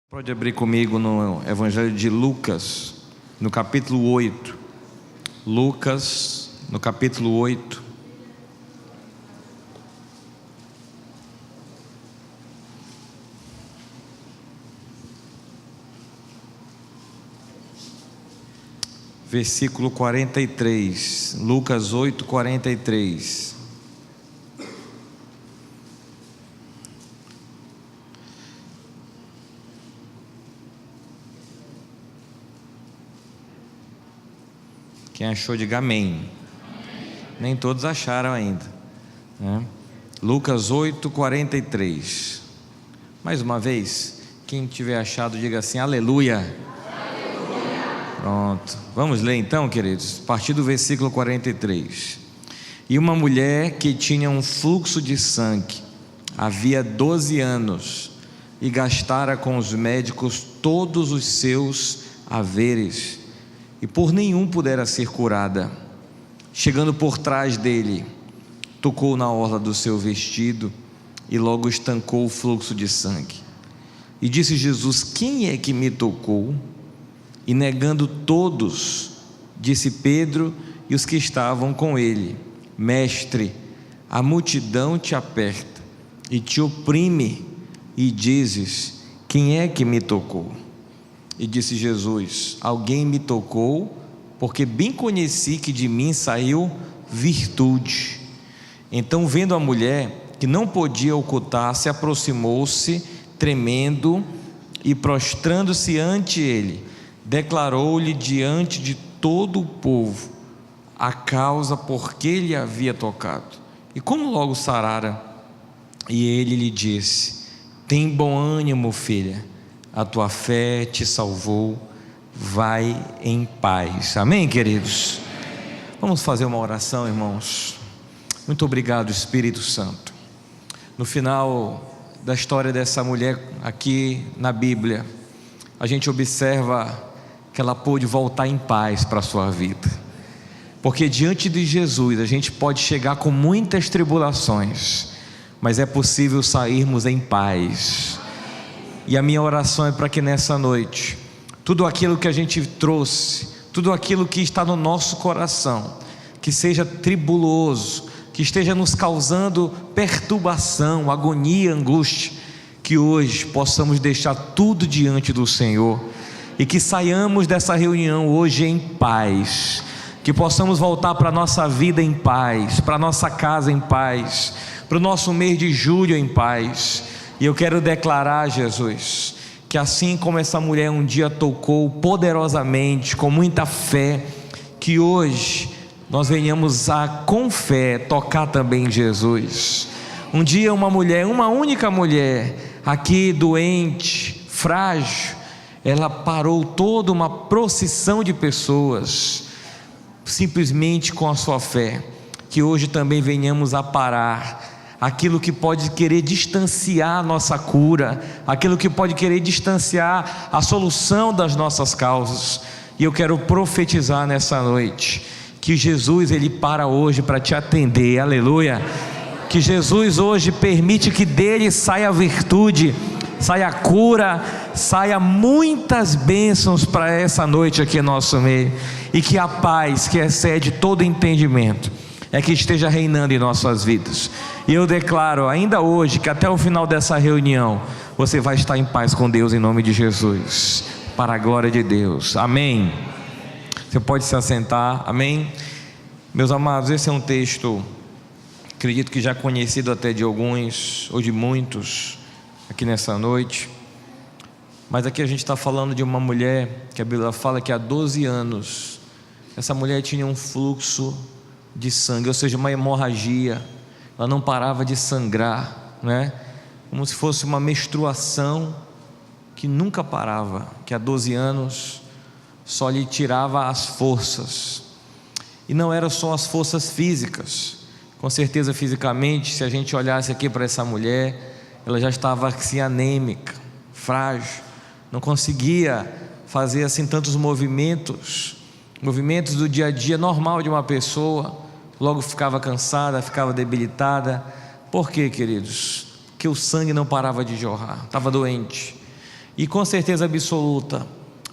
Pode abrir comigo no Evangelho de Lucas, no capítulo 8. Lucas, no capítulo 8. Versículo 43. Lucas 8, 43. Quem achou, diga amém. Nem todos acharam ainda, né? Lucas 8, 43. Mais uma vez, quem tiver achado, diga assim, aleluia. Aleluia. Pronto, vamos ler então, queridos, a partir do versículo 43. E uma mulher que tinha um fluxo de sangue, havia 12 anos, e gastara com os médicos todos os seus haveres, e por nenhum pudera ser curada. Chegando por trás dele, tocou na orla do seu vestido, e logo estancou o fluxo de sangue. E disse Jesus: quem é que me tocou? E negando todos, disse Pedro e os que estavam com ele: Mestre, a multidão te aperta e te oprime, e dizes: quem é que me tocou? E disse Jesus: alguém me tocou, porque bem conheci que de mim saiu virtude. Então, vendo a mulher que não podia ocultar-se, aproximou-se tremendo e prostrando-se ante ele, declarou-lhe diante de todo o povo a causa por que lhe havia tocado e como logo sarara. E ele lhe disse: tem bom ânimo, filha, a tua fé te salvou, vai em paz. Amém, queridos? Vamos fazer uma oração, irmãos. Muito obrigado, Espírito Santo. No final da história dessa mulher aqui na Bíblia, a gente observa que ela pôde voltar em paz para a sua vida, porque diante de Jesus a gente pode chegar com muitas tribulações, mas é possível sairmos em paz. E a minha oração é para que nessa noite, tudo aquilo que a gente trouxe, tudo aquilo que está no nosso coração, que seja tribuloso, que esteja nos causando perturbação, agonia, angústia, que hoje possamos deixar tudo diante do Senhor, e que saiamos dessa reunião hoje em paz, que possamos voltar para a nossa vida em paz, para a nossa casa em paz, para o nosso mês de julho em paz. E eu quero declarar, Jesus, que assim como essa mulher um dia tocou poderosamente, com muita fé, que hoje nós venhamos a, com fé, tocar também Jesus. Um dia uma mulher, uma única mulher, aqui doente, frágil, ela parou toda uma procissão de pessoas, simplesmente com a sua fé. Que hoje também venhamos a parar aquilo que pode querer distanciar a nossa cura, aquilo que pode querer distanciar a solução das nossas causas. E eu quero profetizar nessa noite, que Jesus, Ele para hoje para te atender, aleluia. Que Jesus hoje permite que dele saia a virtude, saia a cura, saia muitas bênçãos para essa noite aqui em nosso meio, e que a paz que excede todo entendimento é que esteja reinando em nossas vidas. E eu declaro ainda hoje que até o final dessa reunião você vai estar em paz com Deus, em nome de Jesus, para a glória de Deus. Amém. Você pode se assentar. Amém. Meus amados, esse é um texto, acredito que já conhecido até de alguns ou de muitos aqui nessa noite, mas aqui a gente está falando de uma mulher que a Bíblia fala que há 12 anos essa mulher tinha um fluxo de sangue, ou seja, uma hemorragia. Ela não parava de sangrar, né? Como se fosse uma menstruação que nunca parava, que há 12 anos só lhe tirava as forças. E não eram só as forças físicas, com certeza fisicamente, se a gente olhasse aqui para essa mulher, ela já estava assim anêmica, frágil, não conseguia fazer assim tantos movimentos do dia a dia normal de uma pessoa. Logo ficava cansada, ficava debilitada. Por quê, queridos? Porque o sangue não parava de jorrar, estava doente. E com certeza absoluta,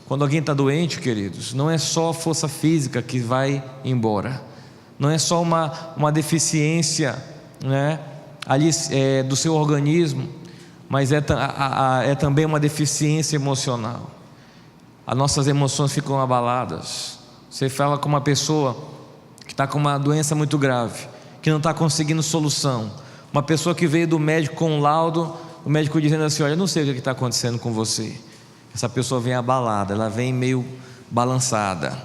quando alguém está doente, queridos, não é só a força física que vai embora, não é só uma deficiência, né, ali do seu organismo, mas é também uma deficiência emocional. As nossas emoções ficam abaladas. Você fala com uma pessoa que está com uma doença muito grave, que não está conseguindo solução, uma pessoa que veio do médico com um laudo, o médico dizendo assim: olha, eu não sei o que está acontecendo com você. Essa pessoa vem abalada, ela vem meio balançada,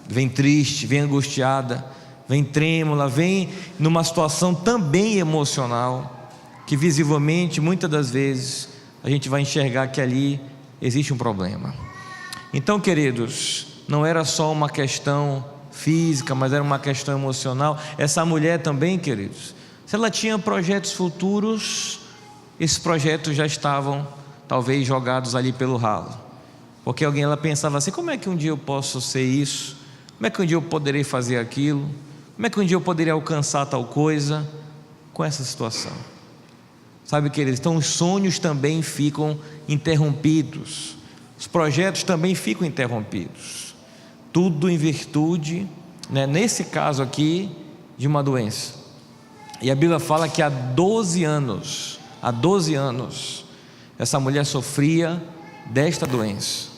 vem triste, vem angustiada, vem trêmula, vem numa situação também emocional, que visivelmente, muitas das vezes, a gente vai enxergar que ali existe um problema. Então, queridos, não era só uma questão física, mas era uma questão emocional. Essa mulher também, queridos, se ela tinha projetos futuros, esses projetos já estavam talvez jogados ali pelo ralo, porque ela pensava assim: como é que um dia eu posso ser isso? Como é que um dia eu poderei fazer aquilo? Como é que um dia eu poderia alcançar tal coisa? Com essa situação, sabe, queridos, então os sonhos também ficam interrompidos, os projetos também ficam interrompidos, tudo em virtude, né, nesse caso aqui, de uma doença. E a Bíblia fala que há 12 anos, essa mulher sofria desta doença.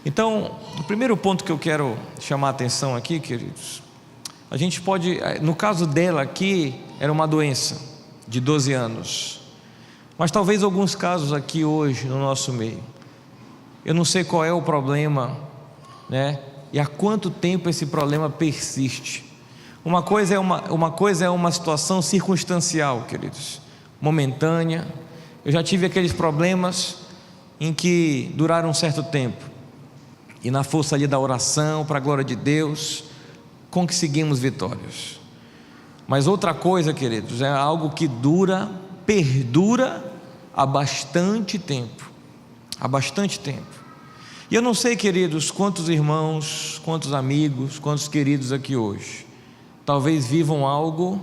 Então, o primeiro ponto que eu quero chamar a atenção aqui, queridos, a gente pode, no caso dela aqui, era uma doença de 12 anos, mas talvez alguns casos aqui hoje no nosso meio, eu não sei qual é o problema, né? E há quanto tempo esse problema persiste. Uma coisa é uma situação circunstancial, queridos, momentânea. Eu já tive aqueles problemas em que duraram um certo tempo, e na força ali da oração, para a glória de Deus, conseguimos vitórias. Mas outra coisa, queridos, é algo que perdura há bastante tempo. Há bastante tempo. E eu não sei, queridos, quantos irmãos, quantos amigos, quantos queridos aqui hoje talvez vivam algo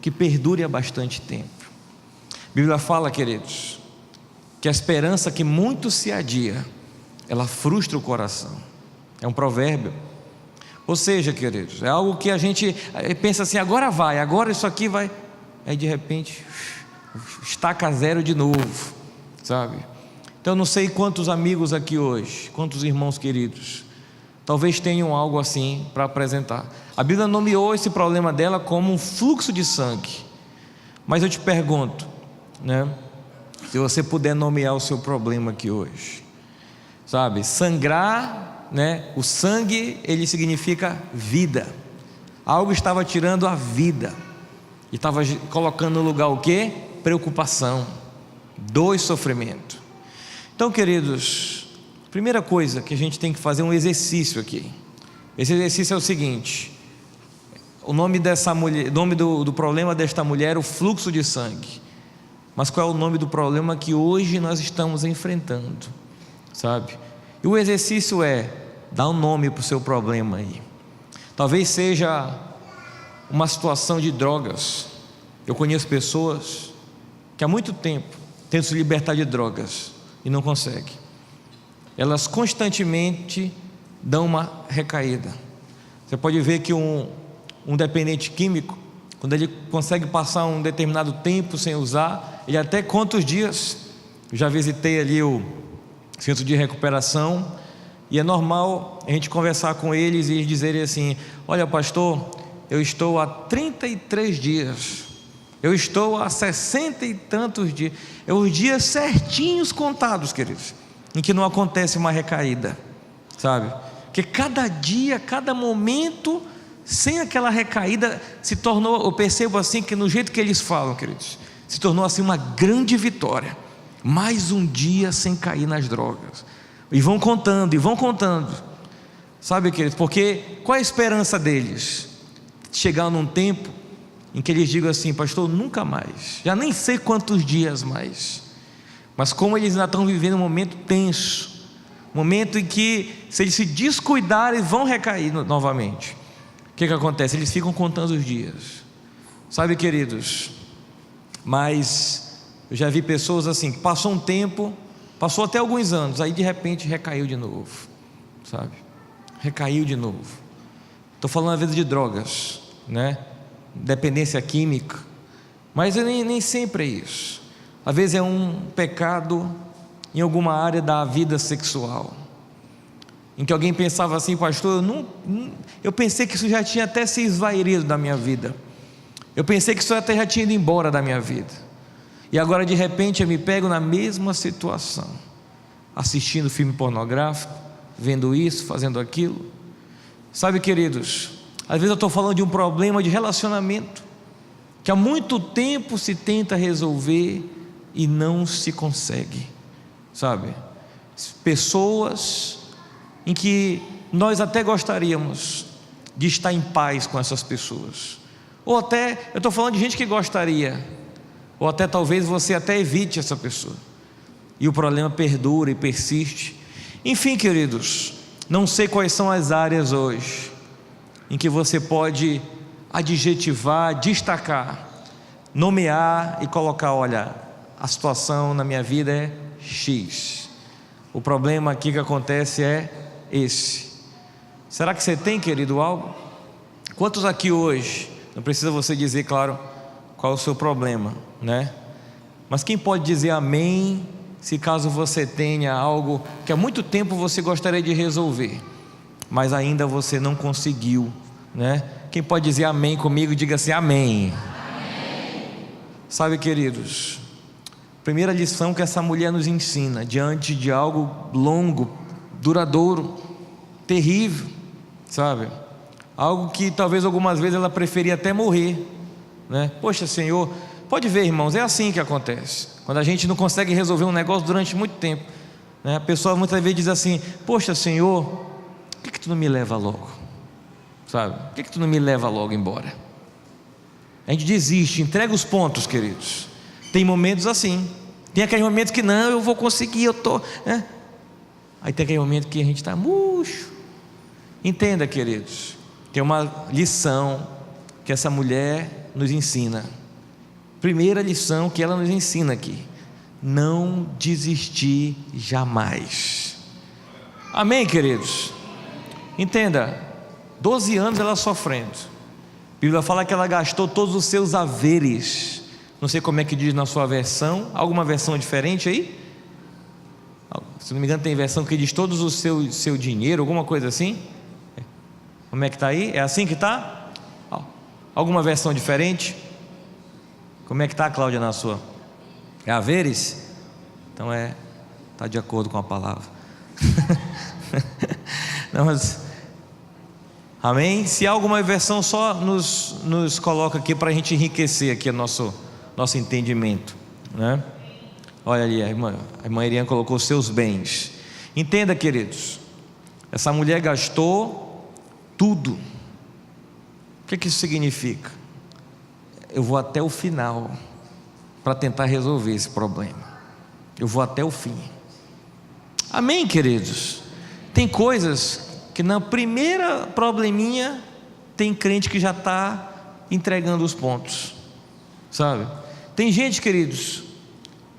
que perdure há bastante tempo. A Bíblia fala, queridos, que a esperança que muito se adia, ela frustra o coração. É um provérbio. Ou seja, queridos, é algo que a gente pensa assim: agora vai, agora isso aqui vai, aí de repente estaca zero de novo, sabe? Então eu não sei quantos amigos aqui hoje, quantos irmãos queridos, talvez tenham algo assim para apresentar. A Bíblia nomeou esse problema dela como um fluxo de sangue, mas eu te pergunto, né, se você puder nomear o seu problema aqui hoje, sabe, sangrar, né, o sangue, ele significa vida, algo estava tirando a vida, e estava colocando no lugar o quê? Preocupação, dor e sofrimento. Então, queridos, primeira coisa que a gente tem que fazer um exercício aqui. Esse exercício é o seguinte: o nome dessa mulher, o nome do problema desta mulher é o fluxo de sangue. Mas qual é o nome do problema que hoje nós estamos enfrentando, sabe? E o exercício é dar um nome para o seu problema aí. Talvez seja uma situação de drogas. Eu conheço pessoas que há muito tempo tentam se libertar de drogas e não conseguem. Elas constantemente dão uma recaída. Você pode ver que um dependente químico, quando ele consegue passar um determinado tempo sem usar, ele até conta os dias. Eu já visitei ali o centro de recuperação, e é normal a gente conversar com eles e eles dizerem assim: olha, pastor, eu estou há 33 dias, eu estou há 60 e tantos dias, os dias certinhos contados, queridos, em que não acontece uma recaída, sabe? Porque cada dia, cada momento sem aquela recaída se tornou, eu percebo assim que no jeito que eles falam, queridos, se tornou assim uma grande vitória. Mais um dia sem cair nas drogas, e vão contando, sabe, queridos, porque qual é a esperança deles? Chegar num tempo em que eles digam assim: pastor, nunca mais, já nem sei quantos dias mais. Mas como eles ainda estão vivendo um momento tenso, momento em que, se eles se descuidarem, vão recair novamente. O que acontece? Eles ficam contando os dias, sabe, queridos. Mas eu já vi pessoas assim, que passou um tempo, Passou até alguns anos, aí de repente recaiu de novo, sabe? Recaiu de novo. Estou falando às vezes de drogas, né? Dependência química, mas nem sempre é isso. Às vezes é um pecado em alguma área da vida sexual, em que alguém pensava assim: pastor, eu pensei que isso já tinha até se esvaído da minha vida, eu pensei que isso até já tinha ido embora da minha vida, e agora de repente eu me pego na mesma situação, assistindo filme pornográfico, vendo isso, fazendo aquilo. Sabe, queridos, às vezes eu estou falando de um problema de relacionamento, que há muito tempo se tenta resolver e não se consegue, sabe? Pessoas em que nós até gostaríamos de estar em paz com essas pessoas, ou até, eu estou falando de gente que gostaria, ou até talvez você até evite essa pessoa, e o problema perdura e persiste. Enfim, queridos, não sei quais são as áreas hoje em que você pode adjetivar, destacar, nomear e colocar: olha, a situação na minha vida é X, o problema aqui que acontece é esse. Será que você tem, querido, algo? Quantos aqui hoje, não precisa você dizer, claro, qual é o seu problema, né? Mas quem pode dizer amém, se caso você tenha algo que há muito tempo você gostaria de resolver, mas ainda você não conseguiu, né? Quem pode dizer amém comigo? Diga assim: amém. Amém. Sabe, queridos, primeira lição que essa mulher nos ensina, diante de algo longo, duradouro, terrível, sabe? Algo que talvez algumas vezes ela preferia até morrer, né? Poxa, Senhor, pode ver, irmãos, é assim que acontece, quando a gente não consegue resolver um negócio durante muito tempo, né? A pessoa muitas vezes diz assim: poxa, Senhor, por que tu não me leva logo? Sabe? Por que tu não me leva logo embora? A gente desiste, entrega os pontos, queridos. Tem momentos assim, tem aquele momento que não, eu vou conseguir, eu estou, né? Aí tem aquele momento que a gente está murcho. Entenda, queridos, tem uma lição que essa mulher nos ensina. Primeira lição que ela nos ensina aqui: não desistir jamais. Amém, queridos? Entenda, 12 anos ela sofrendo. A Bíblia fala que ela gastou todos os seus haveres. Não sei como é que diz na sua versão, alguma versão diferente aí? Se não me engano tem versão que diz todos o seu dinheiro, alguma coisa assim. Como é que está aí? É assim que está? Alguma versão diferente? Como é que está, Cláudia, na sua? É haveres? Então está de acordo com a palavra. Não, mas, amém? Se há alguma versão, só nos coloca aqui para a gente enriquecer aqui nosso entendimento, né? Olha ali, a irmã Irian colocou seus bens. Entenda, queridos, essa mulher gastou tudo. O que isso significa? Eu vou até o final para tentar resolver esse problema. Eu vou até o fim. Amém, queridos? Tem coisas que na primeira probleminha tem crente que já está entregando os pontos, sabe? Tem gente, queridos,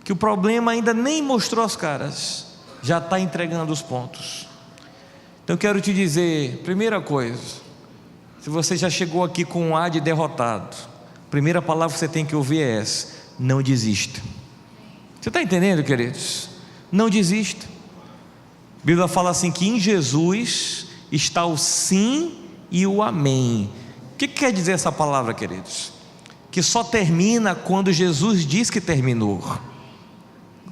que o problema ainda nem mostrou as caras, já está entregando os pontos. Então eu quero te dizer, primeira coisa, se você já chegou aqui com um ar de derrotado, a primeira palavra que você tem que ouvir é essa: não desista. Você está entendendo, queridos? Não desista. A Bíblia fala assim que em Jesus está o sim e o amém. O que quer dizer essa palavra, queridos? Que só termina quando Jesus diz que terminou.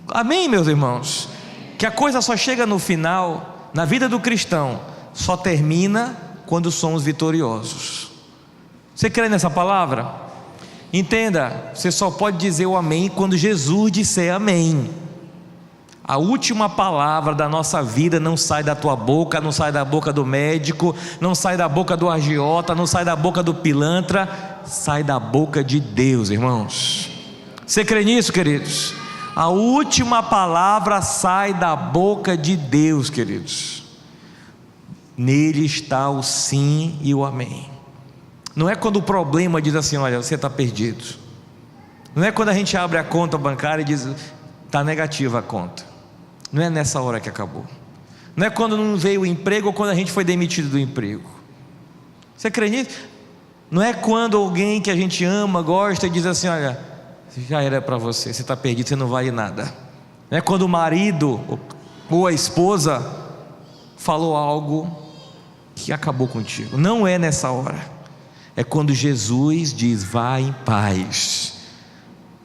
Amém, meus irmãos? Que a coisa só chega no final, na vida do cristão, só termina quando somos vitoriosos. Você crê nessa palavra? Entenda, você só pode dizer o amém quando Jesus disser amém. A última palavra da nossa vida não sai da tua boca, não sai da boca do médico, não sai da boca do agiota, não sai da boca do pilantra, sai da boca de Deus, irmãos. Você crê nisso, queridos? A última palavra sai da boca de Deus, queridos. Nele está o sim e o amém. Não é quando o problema diz assim: olha, você está perdido. Não é quando a gente abre a conta bancária e diz: está negativa a conta. Não é nessa hora que acabou. Não é quando não veio o emprego ou quando a gente foi demitido do emprego. Você crê nisso? Não é quando alguém que a gente ama, gosta, diz assim: olha, já era para você, você está perdido, você não vale nada. Não é quando o marido ou a esposa falou algo que acabou contigo. Não é nessa hora. É quando Jesus diz: vá em paz.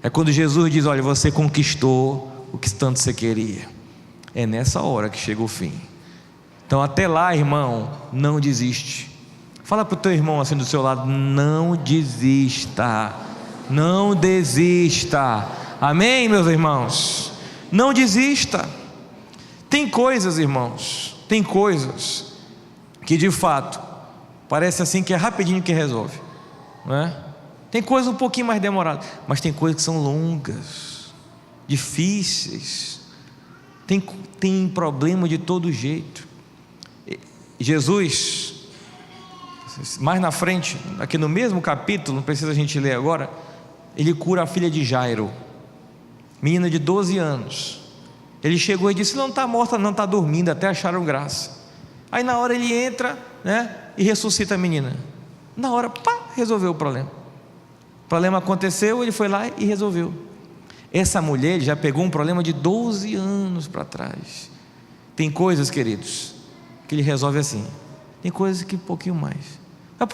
É quando Jesus diz: olha, você conquistou o que tanto você queria. É nessa hora que chega o fim. Então até lá, irmão, não desiste. Fala para o teu irmão assim do seu lado: não desista, não desista. Amém, meus irmãos? Não desista. Tem coisas, irmãos, tem coisas que de fato parece assim que é rapidinho que resolve, não é? Tem coisas um pouquinho mais demoradas, mas tem coisas que são longas, difíceis. Tem problema de todo jeito. Jesus, mais na frente, aqui no mesmo capítulo, não precisa a gente ler agora, ele cura a filha de Jairo, menina de 12 anos. Ele chegou e disse: não está morta, não, está dormindo, até acharam graça. Aí na hora ele entra, né, e ressuscita a menina. Na hora, pá, resolveu o problema. O problema aconteceu, ele foi lá e resolveu. Essa mulher já pegou um problema de 12 anos para trás. Tem coisas, queridos, que ele resolve assim. Tem coisas que um pouquinho mais. Mas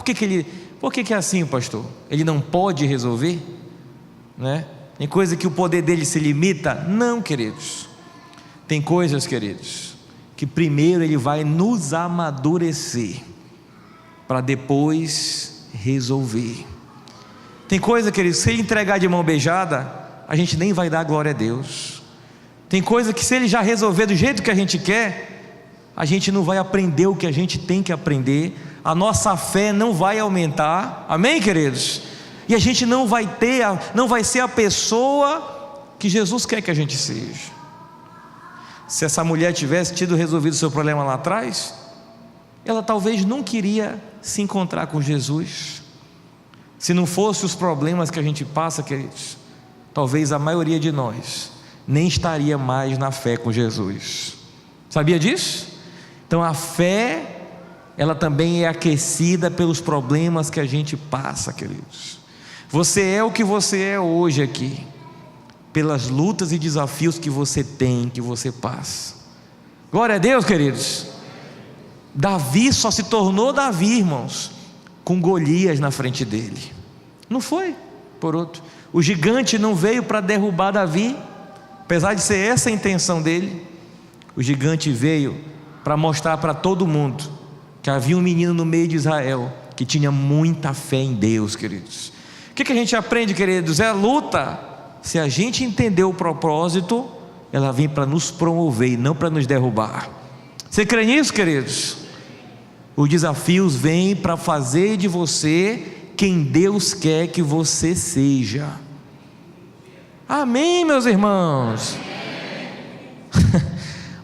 por que é assim, pastor? Ele não pode resolver, né? Tem coisa que o poder dele se limita? Não, queridos. Tem coisas, queridos, que primeiro ele vai nos amadurecer para depois resolver. Tem coisa, queridos, se ele entregar de mão beijada, a gente nem vai dar glória a Deus. Tem coisa que se ele já resolver do jeito que a gente quer, a gente não vai aprender o que a gente tem que aprender, a nossa fé não vai aumentar. Amém, queridos? E a gente não vai ser a pessoa que Jesus quer que a gente seja. Se essa mulher tivesse tido resolvido o seu problema lá atrás, ela talvez não queria se encontrar com Jesus. Se não fosse os problemas que a gente passa, queridos, talvez a maioria de nós nem estaria mais na fé com Jesus. Sabia disso? Então a fé, ela também é aquecida pelos problemas que a gente passa, queridos. Você é o que você é hoje aqui, pelas lutas e desafios que você tem, que você passa. Glória a Deus, queridos. Davi só se tornou Davi, irmãos, com Golias na frente dele. Não foi por outro. O gigante não veio para derrubar Davi, apesar de ser essa a intenção dele. O gigante veio para mostrar para todo mundo que havia um menino no meio de Israel que tinha muita fé em Deus, queridos. O que a gente aprende, queridos? É a luta. Se a gente entender o propósito, ela vem para nos promover e não para nos derrubar. Você crê nisso, queridos? Os desafios vêm para fazer de você quem Deus quer que você seja. Amém, meus irmãos?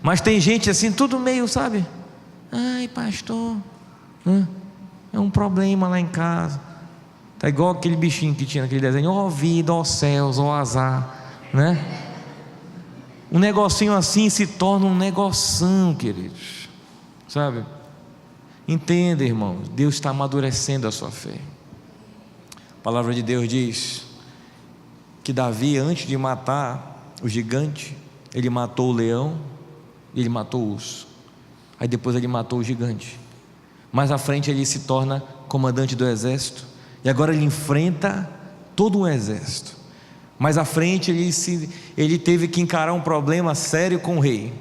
Mas tem gente assim, tudo meio, sabe? Ai, pastor, é um problema lá em casa. Tá igual aquele bichinho que tinha naquele desenho: ó vida, ó céus, ó azar, né? Um negocinho assim se torna um negoção, queridos, sabe? Entenda, irmão, Deus está amadurecendo a sua fé. A palavra de Deus diz que Davi, antes de matar o gigante, ele matou o leão e ele matou o urso. Aí depois ele matou o gigante. Mais à frente ele se torna comandante do exército, e agora ele enfrenta todo um exército. Mais à frente ele teve que encarar um problema sério com o rei.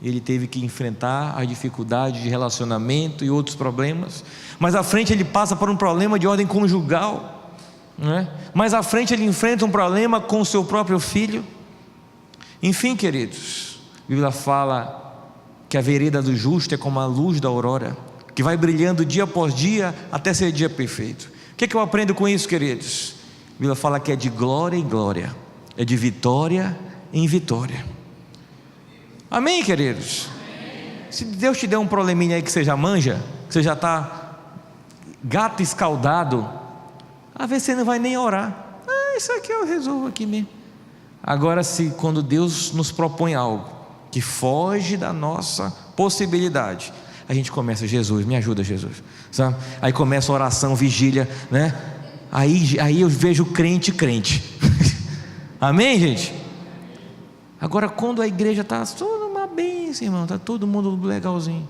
Ele teve que enfrentar a dificuldade de relacionamento e outros problemas. Mais à frente ele passa por um problema de ordem conjugal, né? Mais à frente ele enfrenta um problema com o seu próprio filho. Enfim, queridos, a Bíblia fala que a vereda do justo é como a luz da aurora, que vai brilhando dia após dia até ser dia perfeito. O que eu aprendo com isso, queridos? A Bíblia fala que é de glória em glória, é de vitória em vitória. Amém, queridos? Se Deus te der um probleminha aí que você já manja, que você já está gato escaldado, às vezes você não vai nem orar. Isso aqui eu resolvo aqui mesmo. Agora, se quando Deus nos propõe algo que foge da nossa possibilidade, a gente começa: Jesus, me ajuda, Jesus, sabe? Aí começa a oração, vigília, né? Aí eu vejo crente. Amém, gente? Agora, quando a igreja está toda uma bênção, irmão, está todo mundo legalzinho,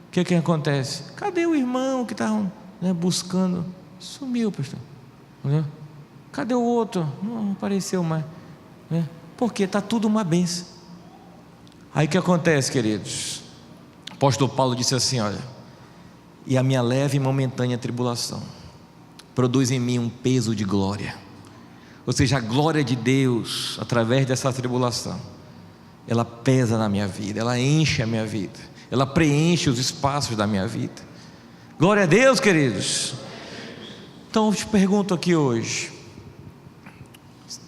o que acontece? Cadê o irmão que estava, né, buscando? Sumiu, pastor. Entendeu? Cadê o outro? Não apareceu mais, né? Porque está tudo uma bênção. Aí o que acontece, queridos? O apóstolo Paulo disse assim: olha, e a minha leve e momentânea tribulação produz em mim um peso de glória. Ou seja, a glória de Deus, através dessa tribulação, ela pesa na minha vida, ela enche a minha vida, ela preenche os espaços da minha vida. Glória a Deus, queridos. Então eu te pergunto aqui hoje: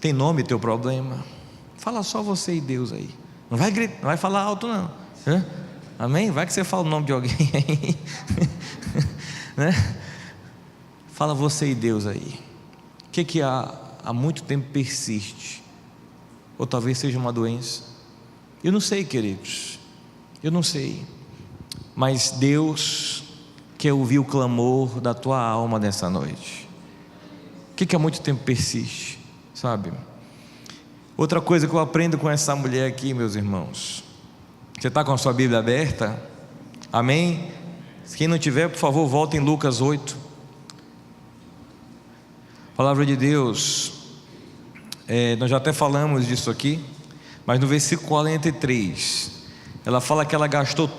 tem nome teu problema? Fala só você e Deus aí. Não vai gritar, não vai falar alto não. Amém? Vai que você fala o nome de alguém aí. Né? Fala você e Deus aí. O que há muito tempo persiste? Ou talvez seja uma doença. Eu não sei, queridos. Eu não sei. Mas Deus quer ouvir o clamor da tua alma nessa noite. O que há muito tempo persiste? Sabe? Outra coisa que eu aprendo com essa mulher aqui, meus irmãos. Você está com a sua Bíblia aberta? Amém? Quem não tiver, por favor, volta em Lucas 8. Palavra de Deus. Nós já até falamos disso aqui, mas no versículo 43, ela fala que ela gastou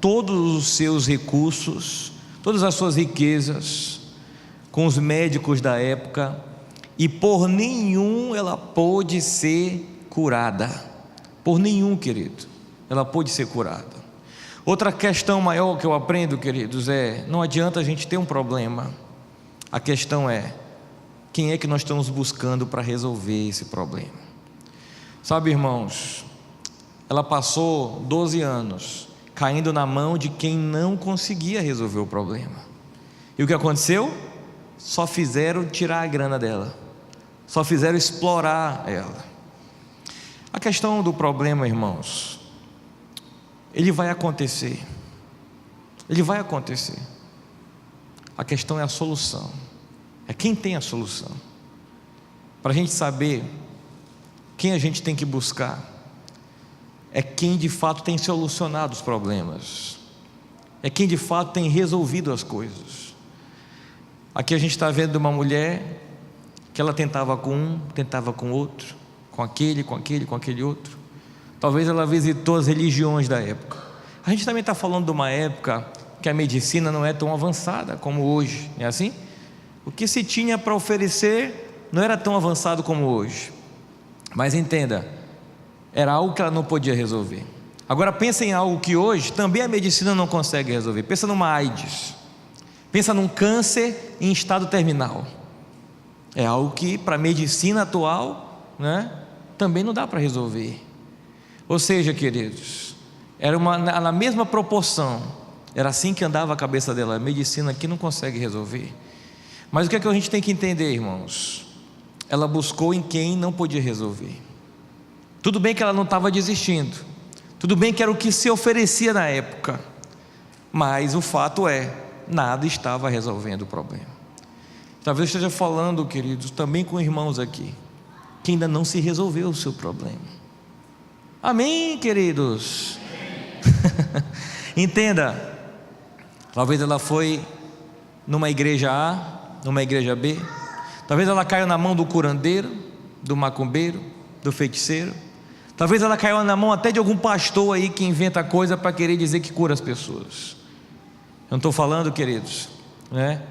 todos os seus recursos, todas as suas riquezas, com os médicos da época, e por nenhum ela pôde ser curada. Por nenhum, querido, ela pôde ser curada. Outra questão maior que eu aprendo, queridos, não adianta a gente ter um problema. A questão é: quem é que nós estamos buscando para resolver esse problema? Sabe, irmãos, ela passou 12 anos caindo na mão de quem não conseguia resolver o problema. E o que aconteceu? Só fizeram tirar a grana dela, só fizeram explorar ela. A questão do problema, irmãos, ele vai acontecer. Ele vai acontecer. A questão é a solução. É quem tem a solução. Para a gente saber quem a gente tem que buscar, é quem de fato tem solucionado os problemas, é quem de fato tem resolvido as coisas. Aqui a gente está vendo uma mulher que ela tentava com um, tentava com outro, com aquele outro. Talvez ela visitou as religiões da época. A gente também está falando de uma época que a medicina não é tão avançada como hoje, não é assim? O que se tinha para oferecer não era tão avançado como hoje. Mas entenda, era algo que ela não podia resolver. Agora pensa em algo que hoje também a medicina não consegue resolver. Pensa numa AIDS, pensa num câncer em estado terminal. É algo que para a medicina atual, né, também não dá para resolver. Ou seja, queridos, era na mesma proporção, era assim que andava a cabeça dela. A medicina aqui não consegue resolver. Mas o que é que a gente tem que entender, irmãos? Ela buscou em quem não podia resolver. Tudo bem que ela não estava desistindo, tudo bem que era o que se oferecia na época, mas o fato é, nada estava resolvendo o problema. Talvez eu esteja falando, queridos, também com irmãos aqui, que ainda não se resolveu o seu problema. Amém, queridos? Entenda, talvez ela foi numa igreja A, numa igreja B, talvez ela caiu na mão do curandeiro, do macumbeiro, do feiticeiro, talvez ela caiu na mão até de algum pastor aí que inventa coisa para querer dizer que cura as pessoas. Eu não estou falando, queridos, né,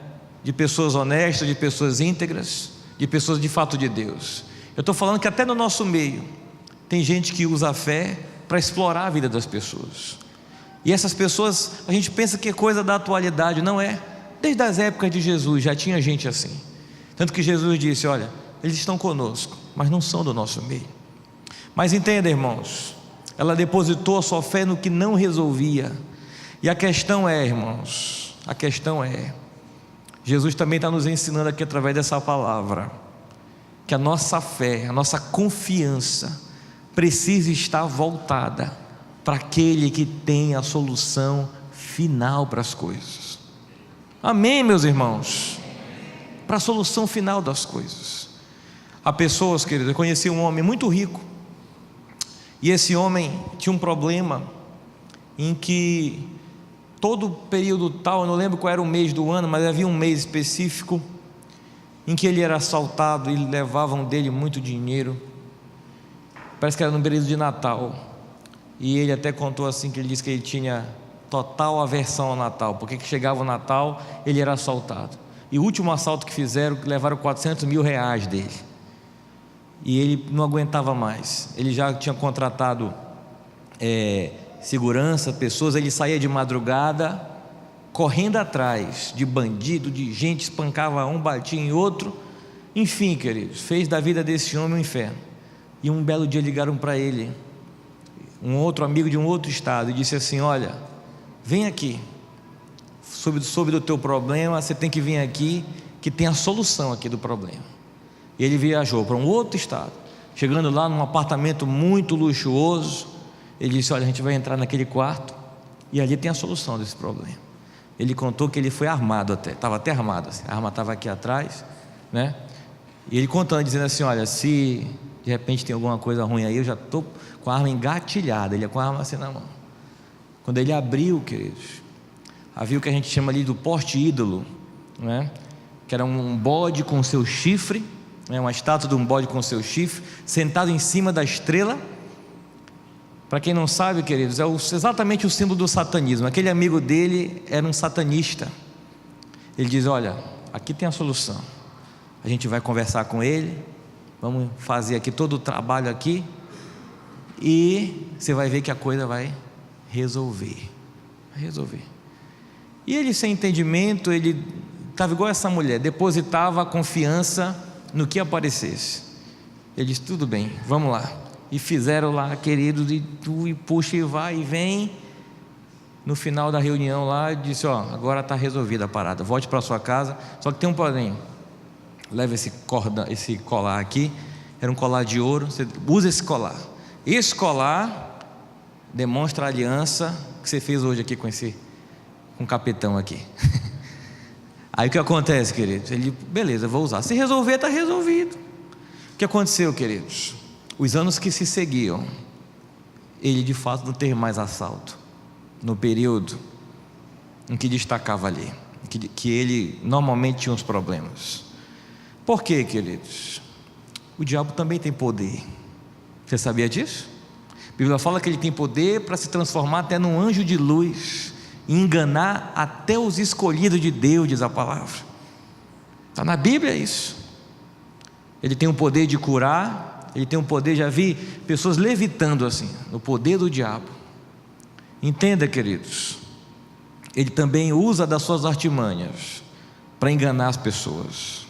de pessoas honestas, de pessoas íntegras, de pessoas de fato de Deus. Eu estou falando que até no nosso meio tem gente que usa a fé para explorar a vida das pessoas. E essas pessoas, a gente pensa que é coisa da atualidade, não é. Desde as épocas de Jesus já tinha gente assim. Tanto que Jesus disse: olha, eles estão conosco, mas não são do nosso meio. Mas entenda, irmãos, ela depositou a sua fé no que não resolvia. E a questão é, irmãos, a questão é, Jesus também está nos ensinando aqui através dessa palavra, que a nossa fé, a nossa confiança precisa estar voltada para aquele que tem a solução final para as coisas. Amém, meus irmãos? Para a solução final das coisas. Há pessoas, queridos, eu conheci um homem muito rico, e esse homem tinha um problema em que todo período tal, eu não lembro qual era o mês do ano, mas havia um mês específico em que ele era assaltado e levavam dele muito dinheiro. Parece que era no período de Natal, e ele até contou assim, que ele disse que ele tinha total aversão ao Natal, porque que chegava o Natal, ele era assaltado, e o último assalto que fizeram, levaram 400 mil reais dele, e ele não aguentava mais. Ele já tinha contratado segurança, pessoas, ele saía de madrugada, correndo atrás de bandido, de gente, espancava um, batia em outro, enfim, queridos, fez da vida desse homem um inferno. E um belo dia ligaram para ele, um outro amigo de um outro estado, e disse assim: olha, vem aqui, soube do teu problema, você tem que vir aqui, que tem a solução aqui do problema. E ele viajou para um outro estado. Chegando lá num apartamento muito luxuoso, ele disse: olha, a gente vai entrar naquele quarto, e ali tem a solução desse problema. Ele contou que ele foi armado até, estava até armado assim, a arma estava aqui atrás, né? E ele contando, dizendo assim: olha, se de repente tem alguma coisa ruim aí, eu já estou com a arma engatilhada. Ele é com a arma assim na mão. Quando ele abriu, queridos, havia o que a gente chama ali do porte ídolo, né? Que era um bode com seu chifre, né? Uma estátua de um bode com seu chifre, sentado em cima da estrela. Para quem não sabe, queridos, é exatamente o símbolo do satanismo. Aquele amigo dele era um satanista. Ele diz: olha, aqui tem a solução, a gente vai conversar com ele, vamos fazer aqui todo o trabalho aqui, e você vai ver que a coisa vai resolver. E ele, sem entendimento, ele estava igual essa mulher, depositava a confiança no que aparecesse. Ele disse: tudo bem, vamos lá. E fizeram lá, queridos, e puxa e vai e vem. No final da reunião lá, disse: ó, agora está resolvida a parada, volte para sua casa. Só que tem um problema, leva esse colar aqui, era um colar de ouro, você usa esse colar. Esse colar demonstra a aliança que você fez hoje aqui com o capitão aqui. Aí o que acontece, queridos? Ele: beleza, vou usar. Se resolver, está resolvido. O que aconteceu, queridos? Os anos que se seguiam, ele de fato não teve mais assalto, no período em que destacava ali, que ele normalmente tinha uns problemas. Por quê, queridos? O diabo também tem poder. Você sabia disso? A Bíblia fala que ele tem poder para se transformar até num anjo de luz e enganar até os escolhidos de Deus, diz a palavra. Está na Bíblia isso. Ele tem o poder de curar. Ele tem um poder, já vi pessoas levitando assim, no poder do diabo. Entenda, queridos, ele também usa das suas artimanhas para enganar as pessoas.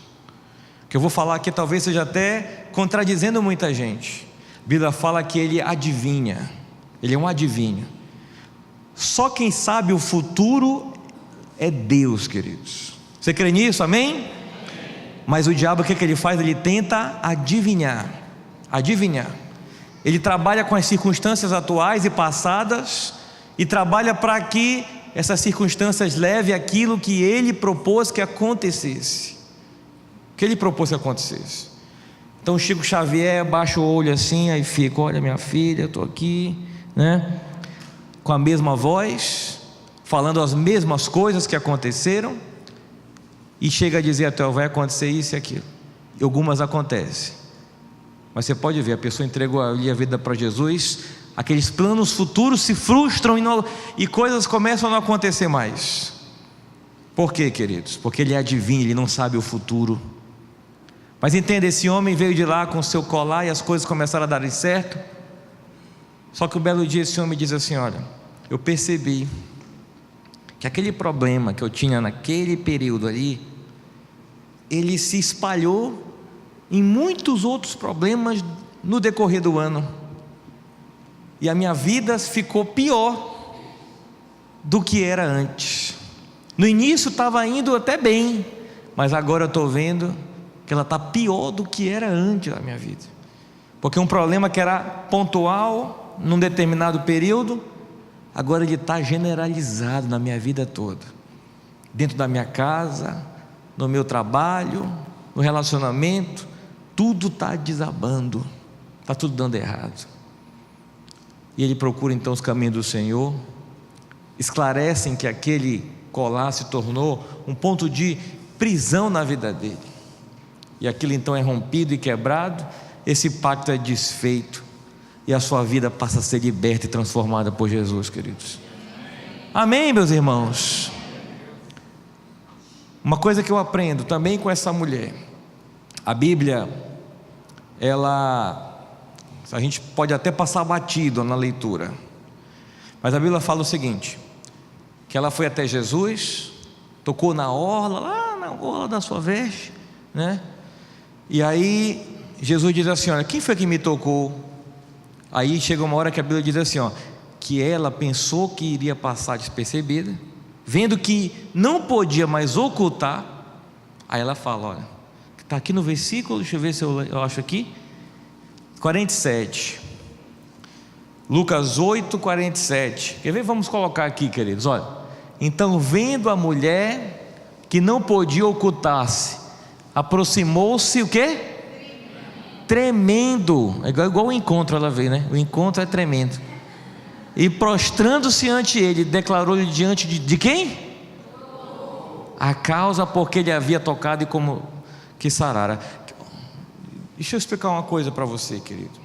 O que eu vou falar aqui talvez seja até contradizendo muita gente. A Bíblia fala que ele adivinha, ele é um adivinho. Só quem sabe o futuro é Deus, queridos. Você crê nisso? Amém? Mas o diabo, o que ele faz? Ele tenta adivinhar. Ele trabalha com as circunstâncias atuais e passadas, e trabalha para que essas circunstâncias levem aquilo que ele propôs que acontecesse. Então Chico Xavier baixa o olho assim, aí fica: olha, minha filha, eu estou aqui, né? Com a mesma voz, falando as mesmas coisas que aconteceram, e chega a dizer até: vai acontecer isso e aquilo. E algumas acontecem. Mas você pode ver, a pessoa entregou ali a vida para Jesus, aqueles planos futuros se frustram e coisas começam a não acontecer mais. Por quê, queridos? Porque ele adivinha, ele não sabe o futuro. Mas entenda, esse homem veio de lá com o seu colar e as coisas começaram a dar certo. Só que um belo dia esse homem diz assim: olha, eu percebi que aquele problema que eu tinha naquele período ali, ele se espalhou em muitos outros problemas no decorrer do ano, e a minha vida ficou pior do que era antes. No início estava indo até bem, mas agora eu estou vendo que ela está pior do que era antes da minha vida, porque um problema que era pontual num determinado período, agora ele está generalizado na minha vida toda, dentro da minha casa, no meu trabalho, no relacionamento, tudo está desabando, está tudo dando errado. E ele procura então os caminhos do Senhor, esclarecem que aquele colar se tornou um ponto de prisão na vida dele, e aquilo então é rompido e quebrado, esse pacto é desfeito, e a sua vida passa a ser liberta e transformada por Jesus, queridos. Amém, meus irmãos? Uma coisa que eu aprendo também com essa mulher, a Bíblia, a gente pode até passar batido na leitura, mas a Bíblia fala o seguinte, que ela foi até Jesus, tocou na orla, lá na orla da sua veste, né? E aí Jesus diz assim: olha, quem foi que me tocou? Aí chega uma hora que a Bíblia diz assim, ó, que ela pensou que iria passar despercebida, vendo que não podia mais ocultar. Aí ela fala, olha, está aqui no versículo, deixa eu ver se eu acho aqui, 47, Lucas 8, 47, quer ver? Vamos colocar aqui, queridos, olha. Então, vendo a mulher que não podia ocultar-se, aproximou-se o quê? Tremendo, é igual o encontro, ela veio, né? O encontro é tremendo. E prostrando-se ante ele, declarou-lhe diante de quem? A causa porque ele havia tocado e como que sarara. Deixa eu explicar uma coisa para você, querido.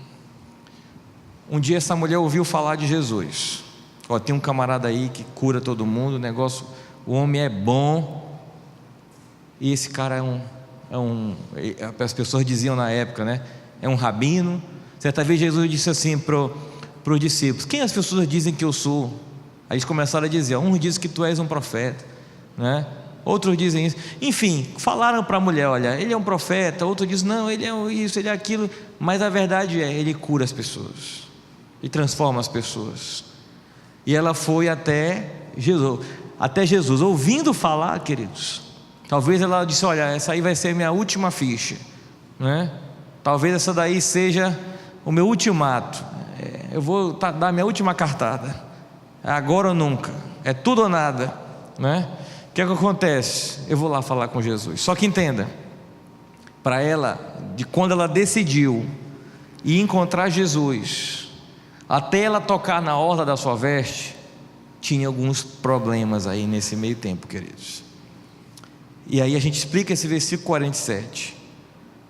Um dia essa mulher ouviu falar de Jesus. Ó, tem um camarada aí que cura todo mundo, o negócio, o homem é bom. E esse cara as pessoas diziam na época, né? É um rabino. Certa vez Jesus disse assim para os discípulos: quem as pessoas dizem que eu sou? Aí eles começaram a dizer: uns dizem que tu és um profeta, né? Outros dizem isso. Enfim, falaram para a mulher: olha, ele é um profeta. Outro diz: não, ele é isso, ele é aquilo. Mas a verdade é, ele cura as pessoas e transforma as pessoas. E ela foi até Jesus, ouvindo falar, queridos. Talvez ela disse: olha, essa aí vai ser minha última ficha, né? Talvez essa daí seja o meu ultimato. Eu vou dar minha última cartada. É agora ou nunca. É tudo ou nada, né? O que é que acontece? Eu vou lá falar com Jesus. Só que entenda, para ela, de quando ela decidiu ir encontrar Jesus, até ela tocar na orla da sua veste, tinha alguns problemas aí nesse meio tempo, queridos. E aí a gente explica esse versículo 47.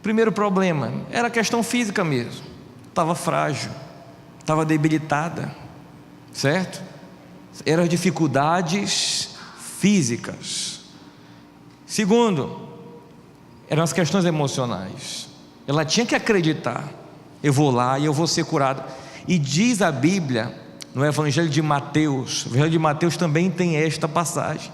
Primeiro problema, era questão física mesmo. Estava frágil, estava debilitada, certo? Eram dificuldades físicas. Segundo, eram as questões emocionais. Ela tinha que acreditar: eu vou lá e eu vou ser curado. E diz a Bíblia, no Evangelho de Mateus, o Evangelho de Mateus também tem esta passagem.